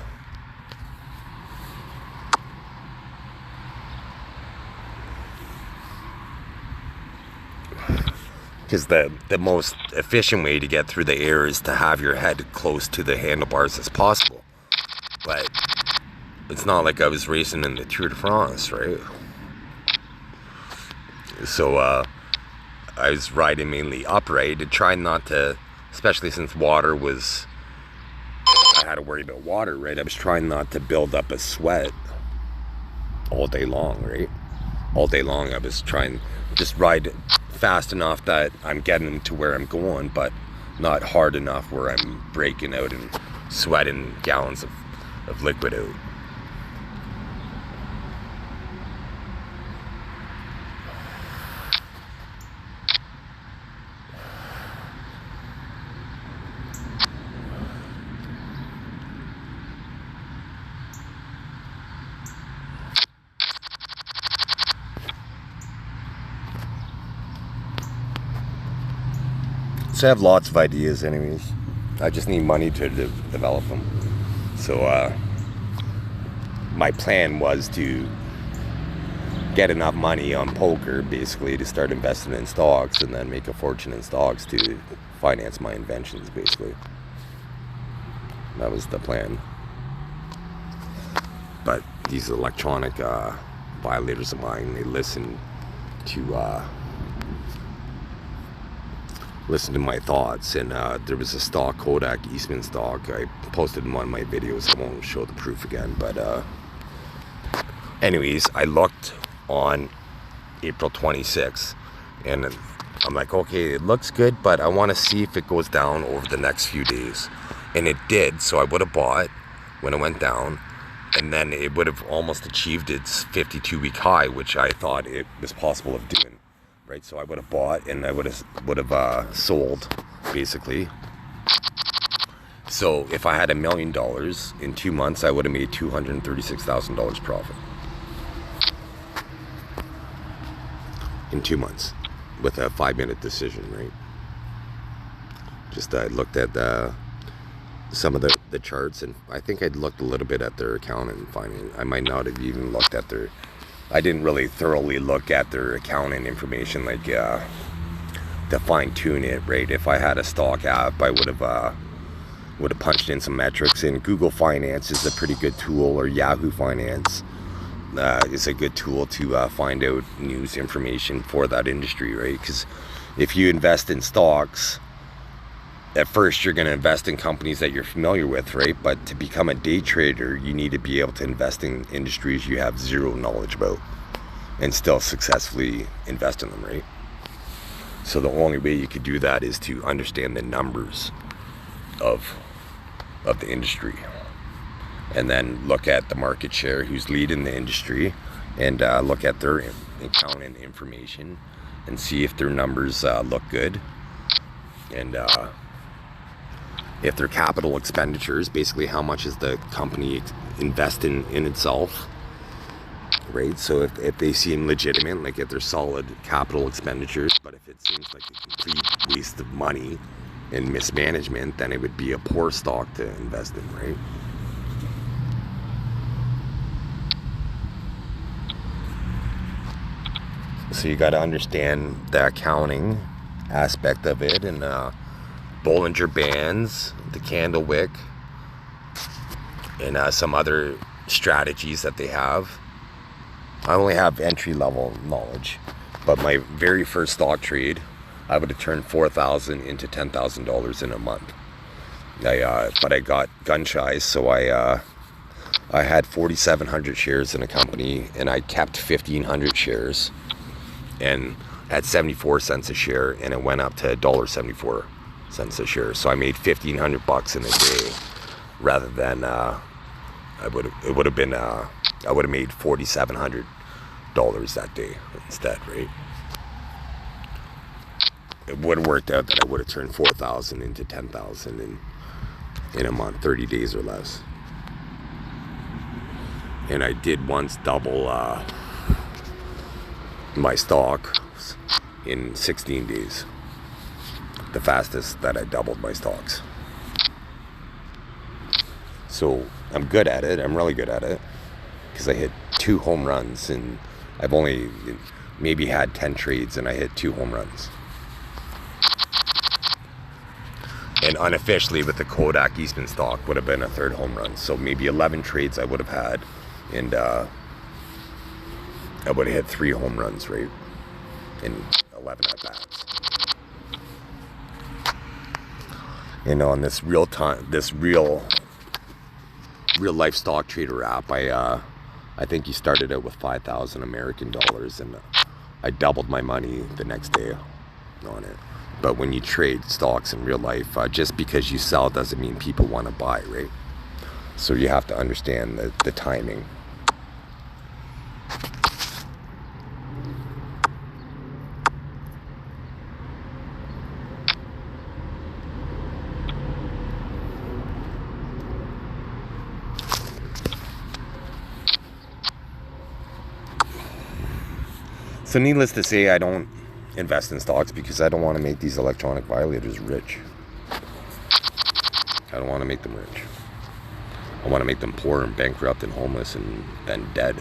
Because the most efficient way to get through the air is to have your head close to the handlebars as possible. But it's not like I was racing in the Tour de France, right? So I was riding mainly upright to try not to, especially since I had to worry about water, right? I was trying not to build up a sweat all day long, right? All day long I was trying to just ride fast enough that I'm getting to where I'm going, but not hard enough where I'm breaking out and sweating gallons of liquid out. So I have lots of ideas anyways. I just need money to develop them. So my plan was to get enough money on poker, basically, to start investing in stocks and then make a fortune in stocks to finance my inventions, basically. That was the plan. But these electronic violators of mine, they listen to my thoughts, and there was a stock, Kodak Eastman stock. I posted in one of my videos. I won't show the proof again, but anyways, I looked on April 26th, and I'm like, okay, it looks good, but I want to see if it goes down over the next few days. And it did, so I would have bought when it went down, and then it would have almost achieved its 52-week high, which I thought it was possible of doing, right? So I would have bought and I would have sold, basically. So if I had $1 million in 2 months, I would have made $236,000 profit in 2 months with a 5-minute decision, right? Just I looked at some of the charts, and I think I'd looked a little bit at their account and finding I might not have even looked at their. I didn't really thoroughly look at their account and information, like to fine tune it, right? If I had a stock app, I would have punched in some metrics. And Google Finance is a pretty good tool, or Yahoo Finance is a good tool to find out news information for that industry, right? Because if you invest in stocks, at first you're going to invest in companies that you're familiar with, right? But to become a day trader, you need to be able to invest in industries you have zero knowledge about and still successfully invest in them, right? So the only way you could do that is to understand the numbers of the industry, and then look at the market share, who's leading the industry, and look at their account and information and see if their numbers look good, and if their capital expenditures, basically how much is the company investing in itself, right? So if they seem legitimate, like if they're solid capital expenditures, but if it seems like a complete waste of money and mismanagement, then it would be a poor stock to invest in, right? So you got to understand the accounting aspect of it, and Bollinger Bands, the candle wick, and some other strategies that they have. I only have entry-level knowledge, but my very first stock trade, I would have turned $4,000 into $10,000 in a month. But I got gun shy, so I had 4,700 shares in a company, and I kept 1,500 shares, and at 74 cents a share, and it went up to $1.74 a share. So I made $1,500 in a day, rather than I would have made $4,700 that day instead, right? It would have worked out that I would have turned 4,000 into 10,000 in a month, 30 days or less. And I did once double my stock in 16 days. The fastest that I doubled my stocks. So I'm good at it. I'm really good at it, because I hit 2 home runs, and I've only maybe had 10 trades, and I hit 2 home runs. And unofficially, with the Kodak Eastman stock, would have been a 3rd home run. So maybe 11 trades I would have had, and I would have hit 3 home runs, right? In 11 at bats. You know, on this real life stock trader app, I think he started out with 5,000 American dollars, and I doubled my money the next day on it. But when you trade stocks in real life, just because you sell doesn't mean people want to buy, right? So you have to understand the timing. So needless to say, I don't invest in stocks because I don't want to make these electronic violators rich. I don't want to make them rich. I want to make them poor and bankrupt and homeless and then dead.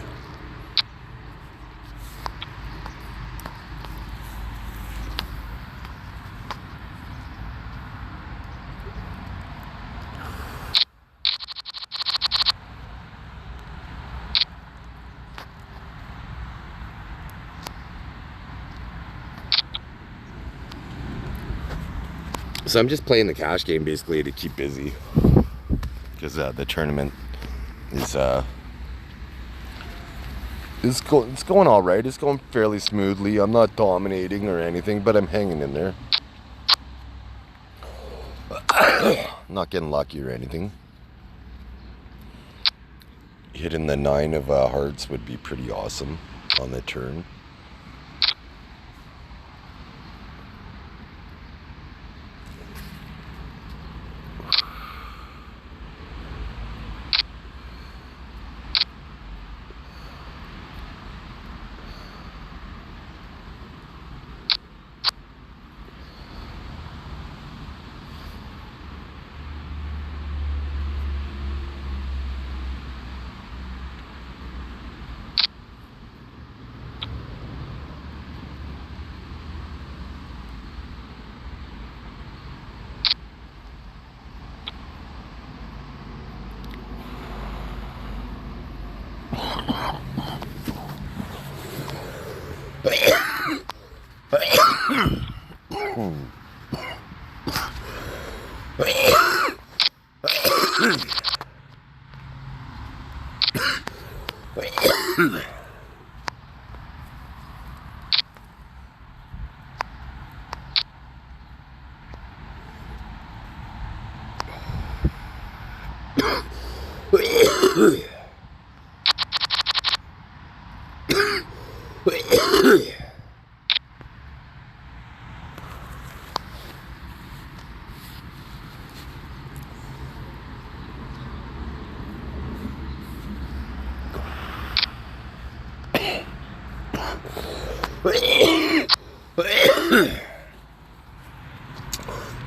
So I'm just playing the cash game basically to keep busy, because the tournament is it's going all right. It's going fairly smoothly. I'm not dominating or anything, but I'm hanging in there. Not getting lucky or anything. hitting the 9 of hearts would be pretty awesome on the turn.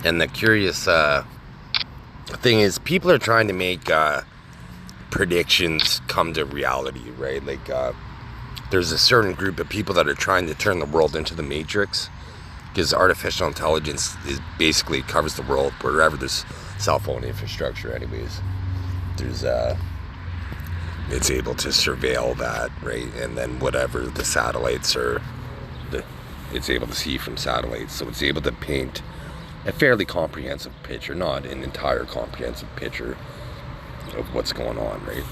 And the curious thing is, people are trying to make predictions come to reality, right? Like, there's a certain group of people that are trying to turn the world into the Matrix, because artificial intelligence is basically covers the world wherever there's cell phone infrastructure. Anyways, there's it's able to surveil that, right? And then whatever the satellites are, it's able to see from satellites, so it's able to paint a fairly comprehensive picture, not an entire comprehensive picture of what's going on, right?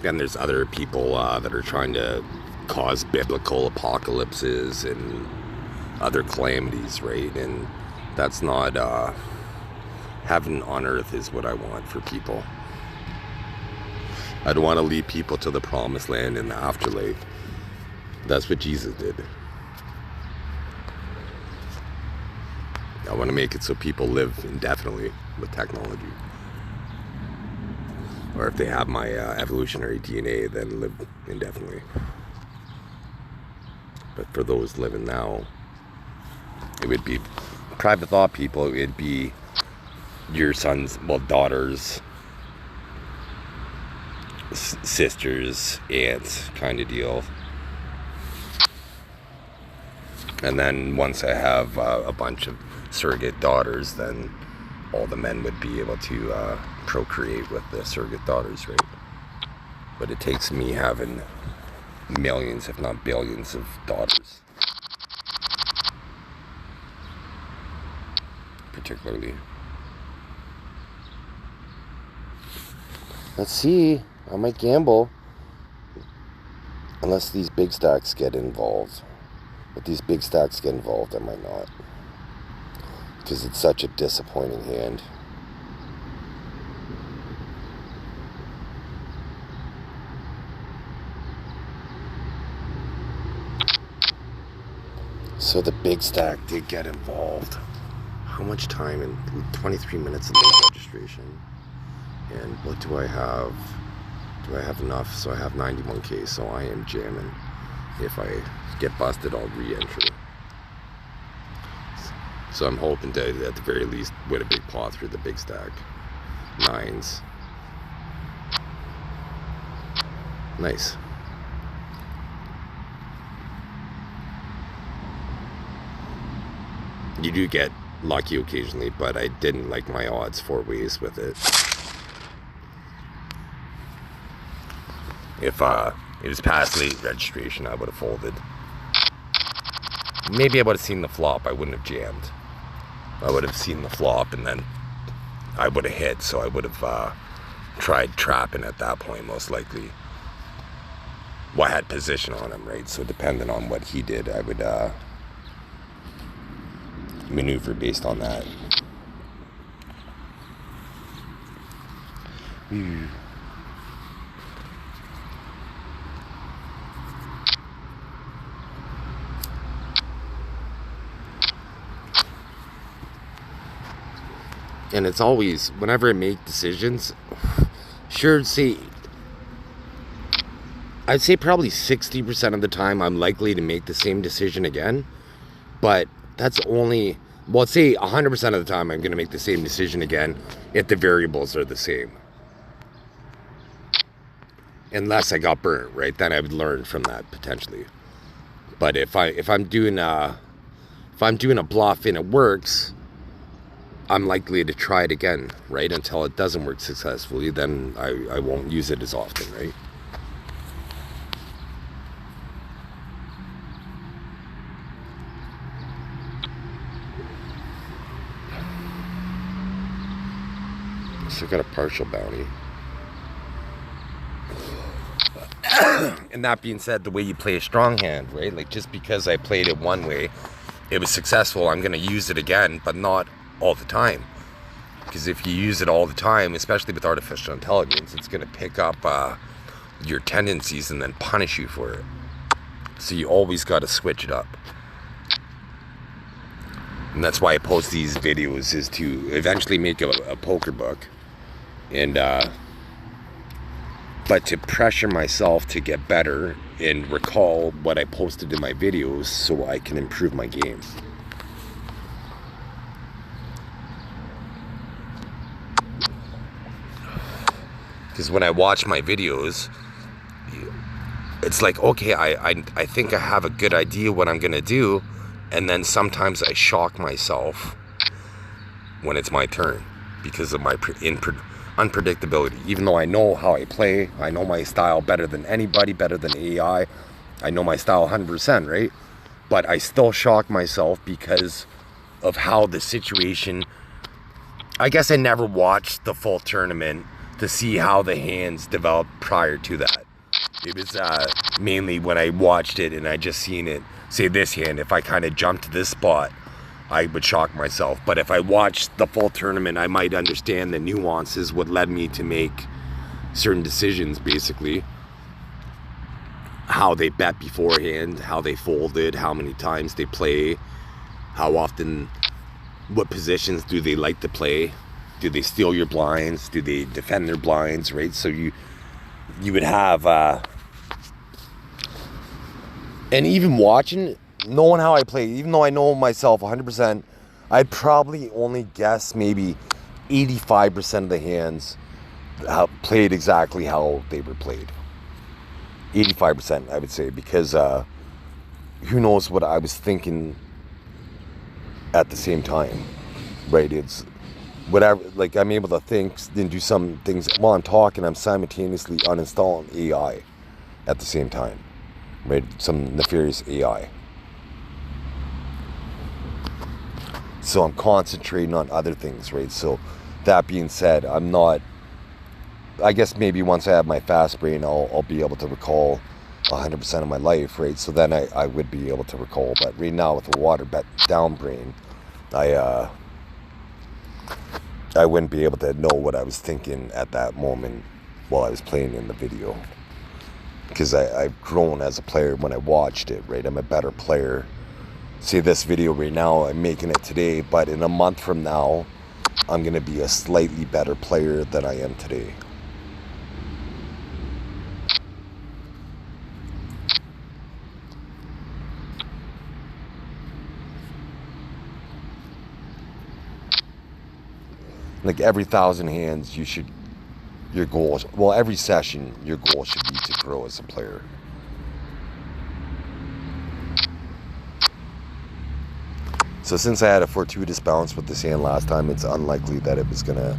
Then there's other people that are trying to cause biblical apocalypses and other calamities, right? And that's not heaven on earth is what I want for people. I don't want to lead people to the promised land in the afterlife. That's what Jesus did. I want to make it so people live indefinitely with technology. Or if they have my evolutionary DNA, then live indefinitely. But for those living now, it would be private thought people. It would be your sons, well, daughters, sisters, aunts kind of deal. And then once I have a bunch of surrogate daughters, then all the men would be able to procreate with the surrogate daughters, right? But it takes me having millions, if not billions, of daughters. Particularly. Let's see. I might gamble. Unless these big stacks get involved. If these big stacks get involved, I might not. Because it's such a disappointing hand. So the big stack did get involved. How much time? In 23 minutes of the registration. And what do I have? Do I have enough? So I have 91K, so I am jamming. If I get busted, I'll re-enter. So I'm hoping to, at the very least, win a big pot through the big stack. 9s. Nice. You do get lucky occasionally, but I didn't like my odds 4 ways with it. If it was past late registration, I would have folded. Maybe I would have seen the flop. I wouldn't have jammed. I would have seen the flop, and then I would have hit, so I would have tried trapping at that point, most likely. Well, I had position on him, right? So depending on what he did, I would maneuver based on that. And it's always, whenever I make decisions, sure, I'd say probably 60% of the time I'm likely to make the same decision again. But that's only, well, say 100% of the time I'm going to make the same decision again if the variables are the same. Unless I got burnt, right? Then I would learn from that potentially. But if I'm doing a bluff and it works, I'm likely to try it again, right? Until it doesn't work successfully, then I won't use it as often, right? So I got a partial bounty. And that being said, the way you play a strong hand, right? Like, just because I played it one way, it was successful, I'm going to use it again, but not all the time. Because if you use it all the time, especially with artificial intelligence, it's going to pick up your tendencies and then punish you for it. So you always got to switch it up. And that's why I post these videos, is to eventually make a poker book. And but to pressure myself to get better and recall what I posted in my videos so I can improve my game. Because when I watch my videos, it's like, okay, I think I have a good idea what I'm going to do, and then sometimes I shock myself when it's my turn because of my unpredictability. Even though I know how I play, I know my style better than anybody, better than AI, I know my style 100%, right? But I still shock myself because of how the situation... I guess I never watched the full tournament to see how the hands developed prior to that. It was mainly when I watched it and I just seen it, say this hand, if I kind of jumped to this spot, I would shock myself. But if I watched the full tournament, I might understand the nuances, what led me to make certain decisions, basically. How they bet beforehand, how they folded, how many times they play, how often, what positions do they like to play. Do they steal your blinds? Do they defend their blinds, right? So you would have, and even watching, knowing how I play, even though I know myself 100%, I'd probably only guess maybe 85% of the hands played exactly how they were played. 85%, I would say, because who knows what I was thinking at the same time, right? It's whatever, like, I'm able to think and do some things while I'm talking. I'm simultaneously uninstalling AI at the same time, right? Some nefarious AI. So I'm concentrating on other things, right? So that being said, I'm not, I guess maybe once I have my fast brain, I'll be able to recall 100% of my life, right? So then I would be able to recall. But right now with the water down brain, I wouldn't be able to know what I was thinking at that moment while I was playing in the video. Because I've grown as a player when I watched it, right? I'm a better player. See, this video right now, I'm making it today, but in a month from now, I'm going to be a slightly better player than I am today. Like every 1,000 hands, your goal, well, every session, your goal should be to grow as a player. So since I had a fortuitous bounce with this hand last time, it's unlikely that it was going to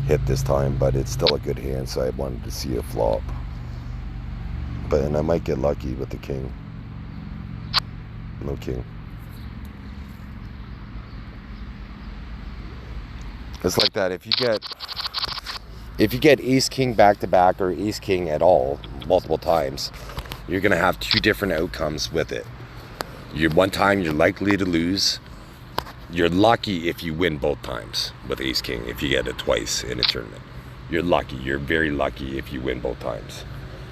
hit this time, but it's still a good hand, so I wanted to see it flop. And I might get lucky with the king. No king. It's like that. If you get ace king back to back or ace king at all multiple times, you're gonna have two different outcomes with it. One time you're likely to lose. You're lucky if you win both times with ace king, if you get it twice in a tournament. you're lucky. You're very lucky if you win both times.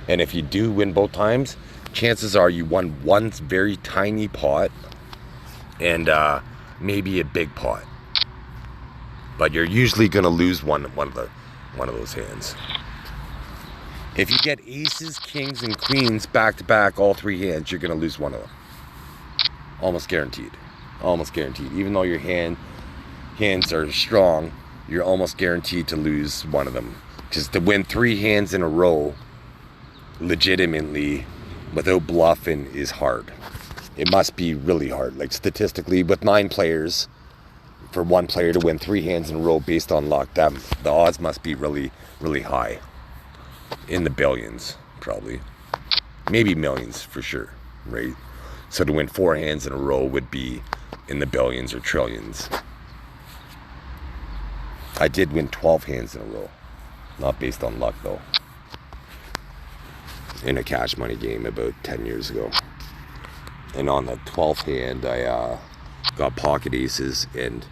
And if you do win both times, chances are you won one very tiny pot and maybe a big pot. But you're usually gonna lose one of those hands. If you get aces, kings, and queens back to back, all three hands, you're gonna lose one of them. Almost guaranteed. Almost guaranteed. Even though your hands are strong, you're almost guaranteed to lose one of them. Because to win three hands in a row, legitimately, without bluffing, is hard. It must be really hard. Like statistically, with 9 players, for one player to win three hands in a row based on luck, the odds must be really, really high. In the billions, probably. Maybe millions for sure, right? So to win 4 hands in a row would be in the billions or trillions. I did win 12 hands in a row. Not based on luck, though. In a cash money game about 10 years ago. And on the 12th hand, I got pocket aces, and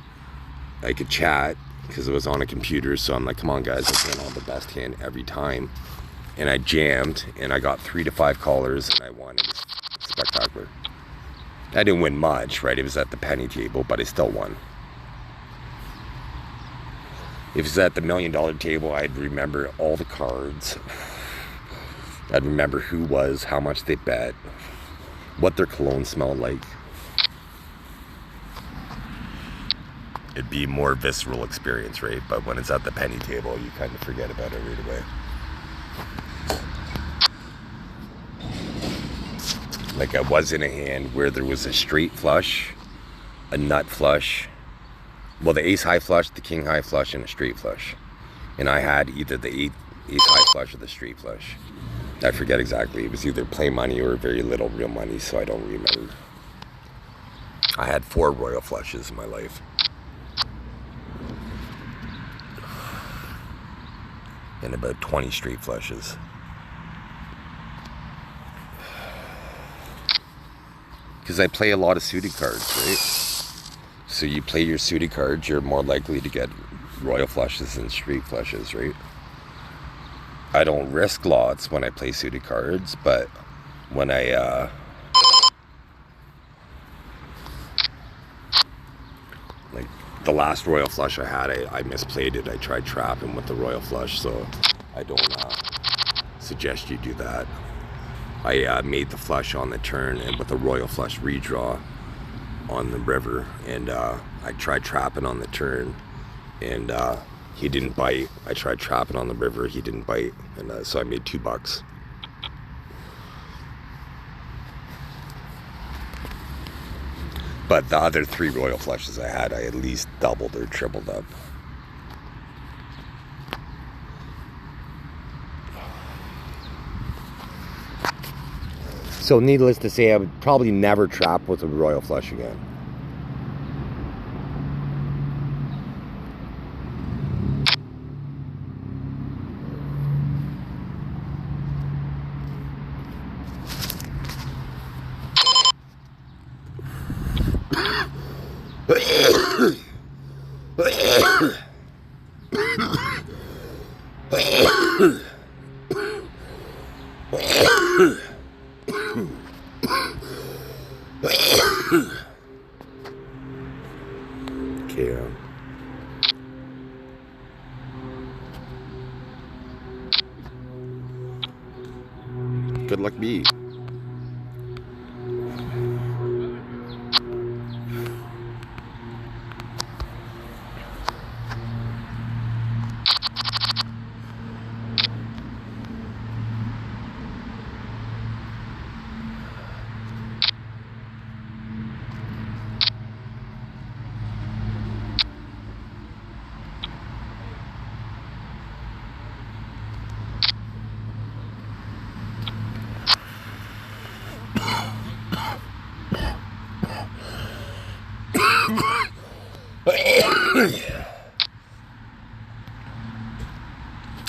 I could chat because it was on a computer. So I'm like, come on, guys, I can't have the best hand every time. And I jammed, and I got 3 to 5 callers, and I won. It was spectacular. I didn't win much, right? It was at the penny table, but I still won. If it was at the $1 million table, I'd remember all the cards. I'd remember who was, how much they bet, what their cologne smelled like. It'd be a more visceral experience, right? But when it's at the penny table, you kind of forget about it right away. Like I was in a hand where there was a straight flush, a nut flush, well, the ace high flush, the king high flush, and a straight flush. And I had either the ace high flush or the straight flush. I forget exactly. It was either play money or very little real money, so I don't remember. I had 4 royal flushes in my life. And about 20 straight flushes. Because I play a lot of suited cards, right? So you play your suited cards, you're more likely to get royal flushes than straight flushes, right? I don't risk lots when I play suited cards, but when I like the last royal flush I had, I misplayed it. I tried trapping with the royal flush, so I don't suggest you do that. I made the flush on the turn and with a royal flush redraw on the river, and I tried trapping on the turn, and he didn't bite. I tried trapping on the river, he didn't bite, and so I made $2. But the other 3 royal flushes I had, I at least doubled or tripled up. So needless to say, I would probably never trap with a royal flush again. Okay. Good luck, me.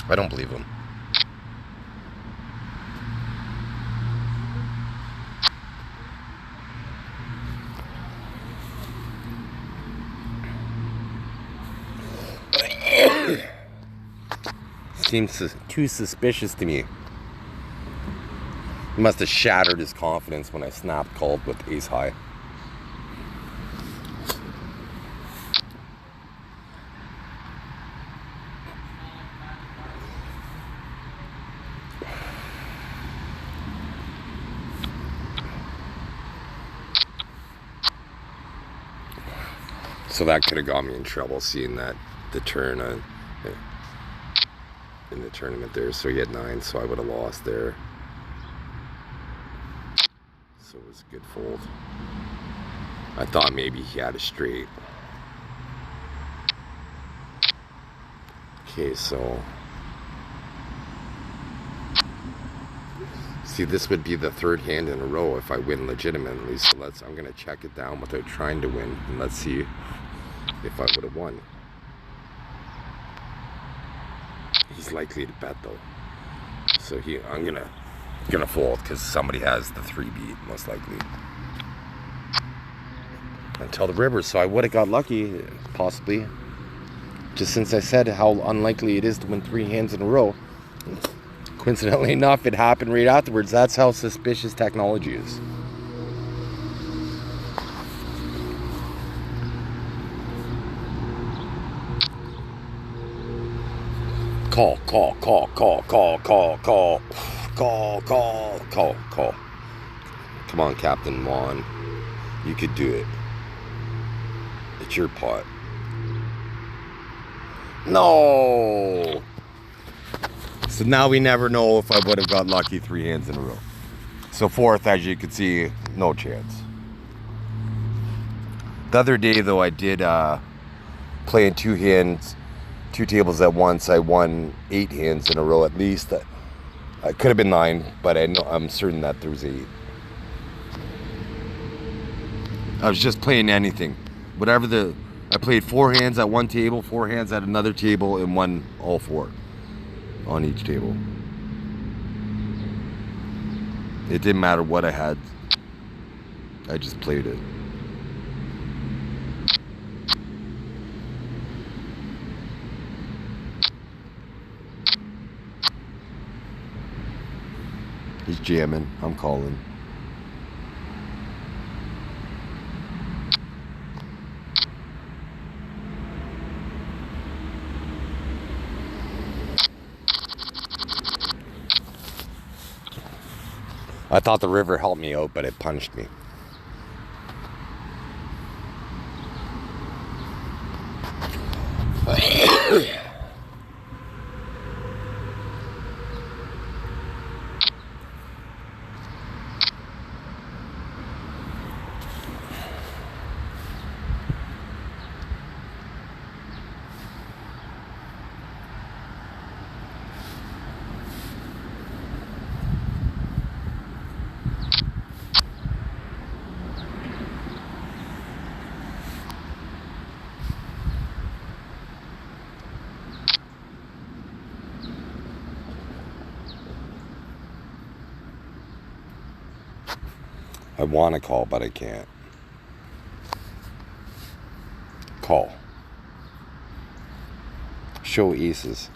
I don't believe him. seems too suspicious to me. He must have shattered his confidence when I snapped called with ace high. So that could have got me in trouble, seeing that the turn in the tournament there. So he had 9, so I would have lost there. So it was a good fold. I thought maybe he had a straight. Okay, so see, this would be the 3rd hand in a row if I win legitimately. So I'm gonna check it down without trying to win, and let's see if I would have won. He's likely to bet though, so I'm gonna fold because somebody has the 3 beat most likely until the river. So I would have got lucky possibly, just since I said how unlikely it is to win 3 hands in a row. Coincidentally enough, it happened right afterwards. That's how suspicious technology is. Call. Come on, Captain Juan. You could do it. It's your pot. No! So now we never know if I would have got lucky 3 hands in a row. So 4th, as you can see, no chance. The other day, though, I did play in 2 hands, 2 tables at once. I won 8 hands in a row at least. I could have been 9, but I'm certain that there was 8. I was just playing anything. I played 4 hands at one table, 4 hands at another table, and won all 4 on each table. It didn't matter what I had. I just played it. He's jamming. I'm calling. I thought the river helped me out, but it punched me. I want to call, but I can't. Call. Show aces.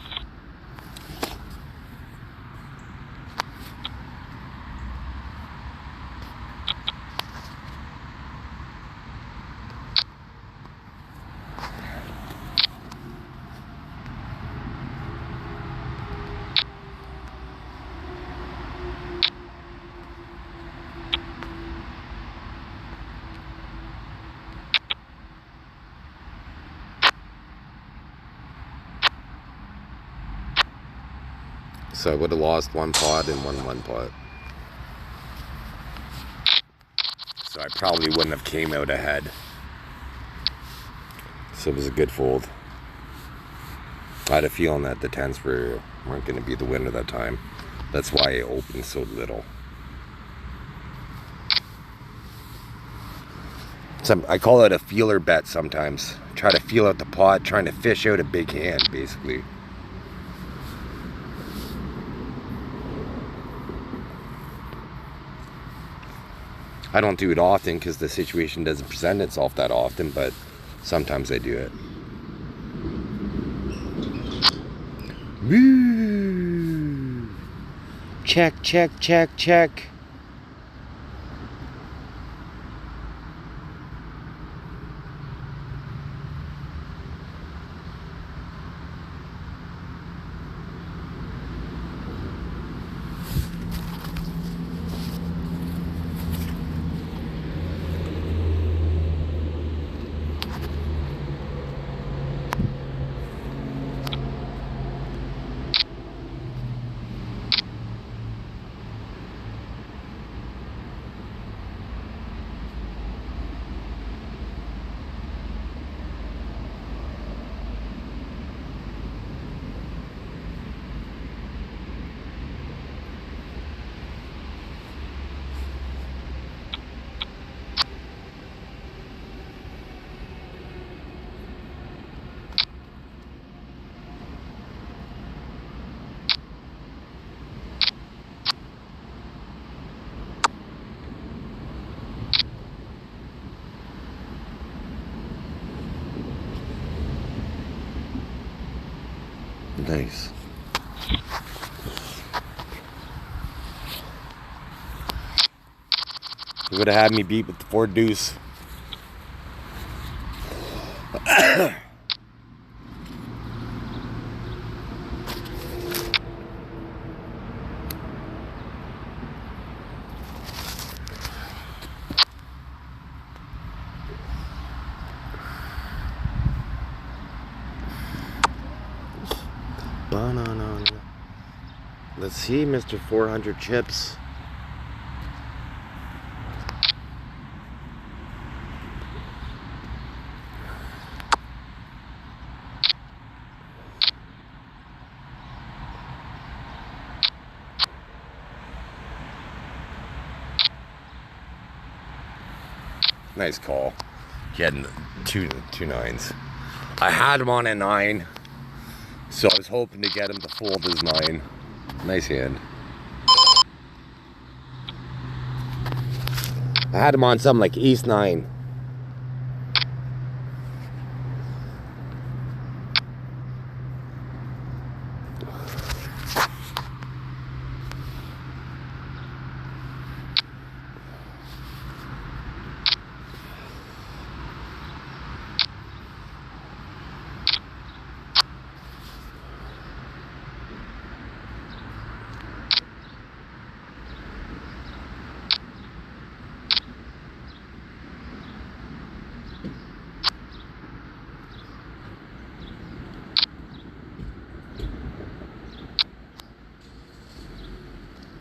So I would have lost 1 pot and won 1 pot. So I probably wouldn't have came out ahead. So it was a good fold. I had a feeling that the 10s weren't going to be the winner that time. That's why it opened so little. I call it a feeler bet sometimes. Try to feel out the pot, trying to fish out a big hand, basically. I don't do it often because the situation doesn't present itself that often, but sometimes I do it. Woo! Check, check, check, check. Nice. You would have had me beat with the 4 deuce. Banana. Let's see, Mr. 400 chips. Nice call. He had two nines. I had him on a 9, so I was hoping to get him to fold his 9. Nice hand. I had him on something like ace 9.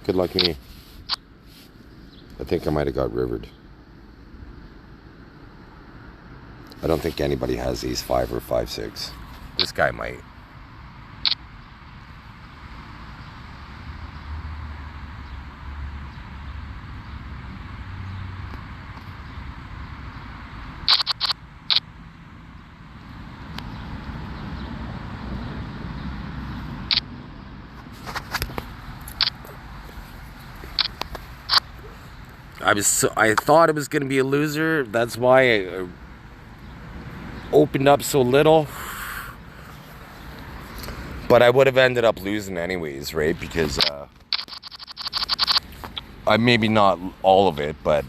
Good luck me. I think I might have got rivered. I don't think anybody has ace 5 or 5-6. This guy might. I thought it was going to be a loser. That's why I opened up so little. But I would have ended up losing anyways, right? Because I maybe not all of it, but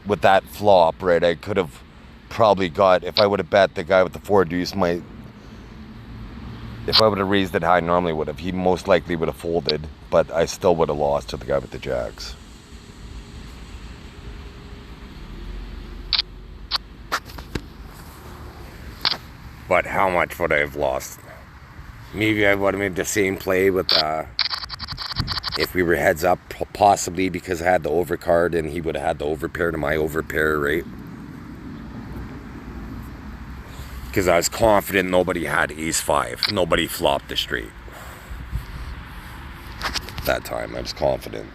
with that flop, right, I could have probably got, if I would have bet the guy with the 4 deuce might, if I would have raised it high, normally would have, he most likely would have folded, but I still would have lost to the guy with the jacks. But how much would I have lost? Maybe I would have made the same play with, if we were heads up, possibly, because I had the overcard and he would have had the overpair to my overpair, right? Because I was confident nobody had ace 5. Nobody flopped the straight. That time, I was confident.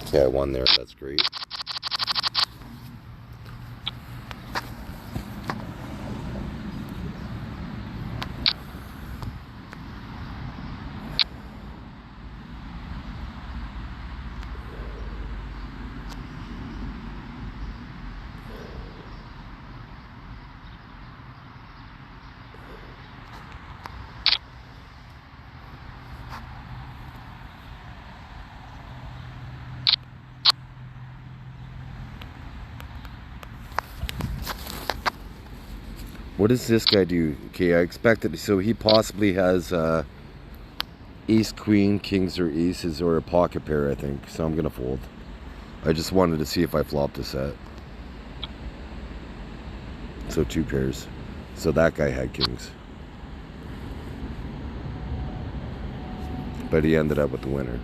Okay, I won there. That's great. What does this guy do? Okay, I expected, so he possibly has ace, queen, kings, or aces, or a pocket pair, I think. So I'm gonna fold. I just wanted to see if I flopped a set. So 2 pairs. So that guy had kings. But he ended up with the winner.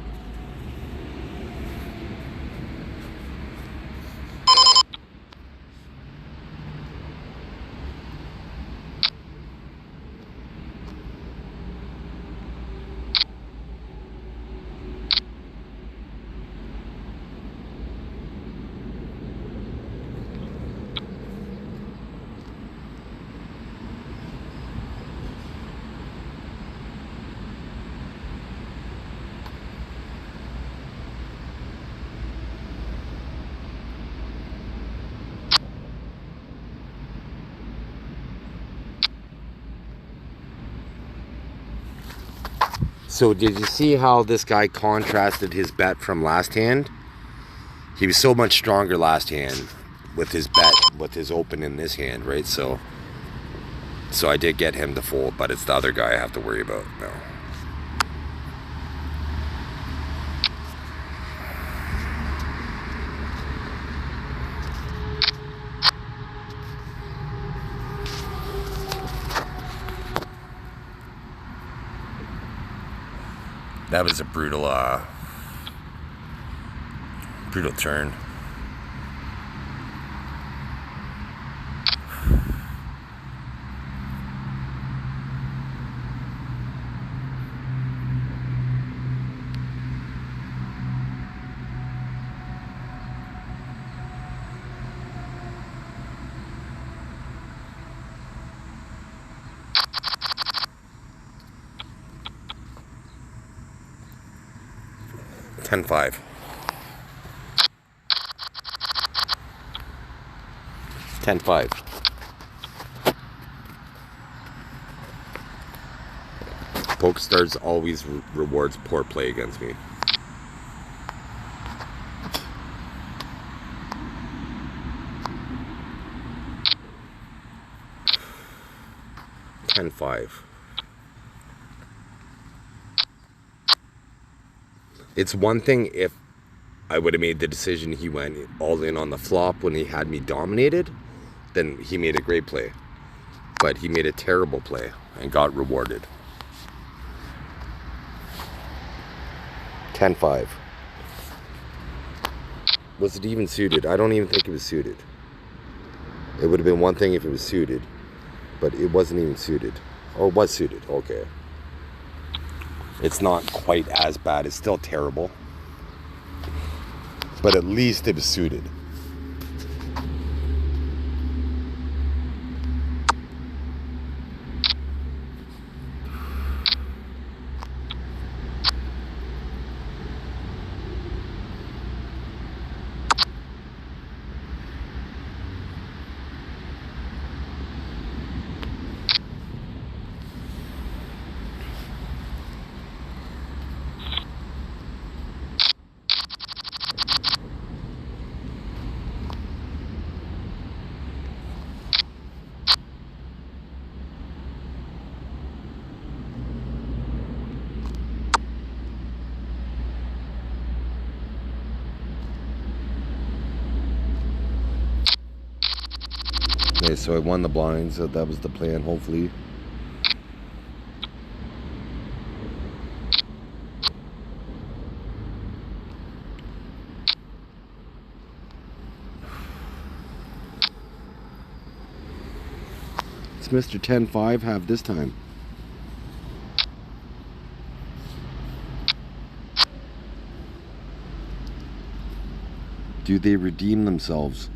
So did you see how this guy contrasted his bet from last hand? He was so much stronger last hand with his bet, with his open in this hand, right? So I did get him to fold, but it's the other guy I have to worry about now. That was a brutal turn. $10-5. 10-5. PokerStars always rewards poor play against me. $10-5. It's one thing if I would have made the decision he went all in on the flop when he had me dominated, then he made a great play. But he made a terrible play and got rewarded. 10-5. Was it even suited? I don't even think it was suited. It would have been one thing if it was suited, but it wasn't even suited. Oh, it was suited. Okay. It's not quite as bad. It's still terrible. But at least it was suited. Okay, so I won the blinds, so that was the plan, hopefully. It's Mr. 10-5 have this time. Do they redeem themselves?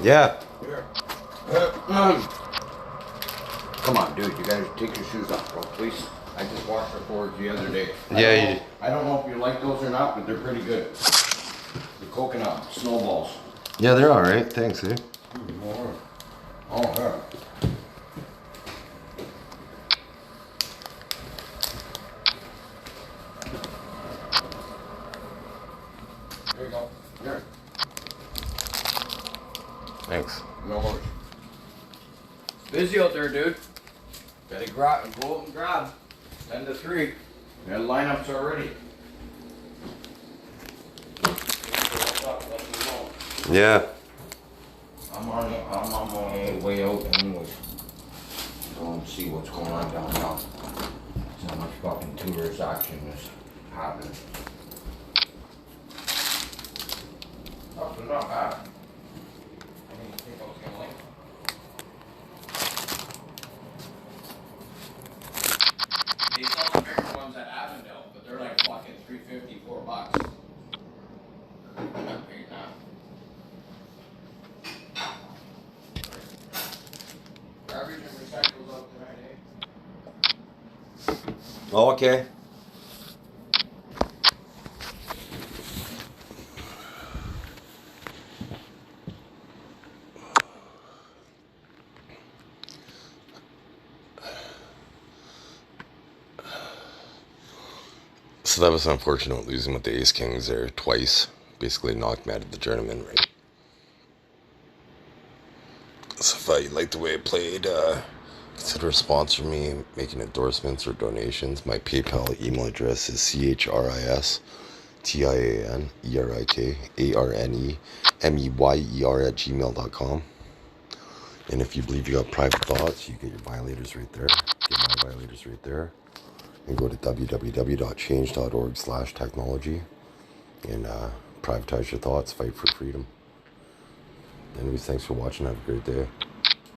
Yeah. Here. Come on, dude. You gotta take your shoes off, bro, please. I just washed our boards the other day. I don't know if you like those or not, but they're pretty good. The coconut snowballs. Yeah, they're all right. Thanks, eh? Oh, yeah. There you go. Here. Thanks. No worries. Busy out there, dude. Gotta go out and grab. 10 to 3. We got lineups already. Yeah. I'm on my way out anyways. Go and see what's going on down now. So much fucking tourist action is happening. Oh, they're not bad. I didn't think I was gonna like them. They sell the bigger ones at Avondale, but they're like fucking $3.50, $4. I'm not paying that. Garbage and recycles up tonight, eh? Oh, okay. So that was unfortunate, losing with the Ace Kings there twice. Basically knocked me out of the tournament, right? So if you like the way I played, consider sponsoring me, making endorsements or donations. My PayPal email address is christianerikarnemeyer@gmail.com. And if you believe you got private thoughts, you get your violators right there. Get my violators right there. And go to www.change.org/technology and privatize your thoughts, fight for freedom. Anyways, thanks for watching. Have a great day.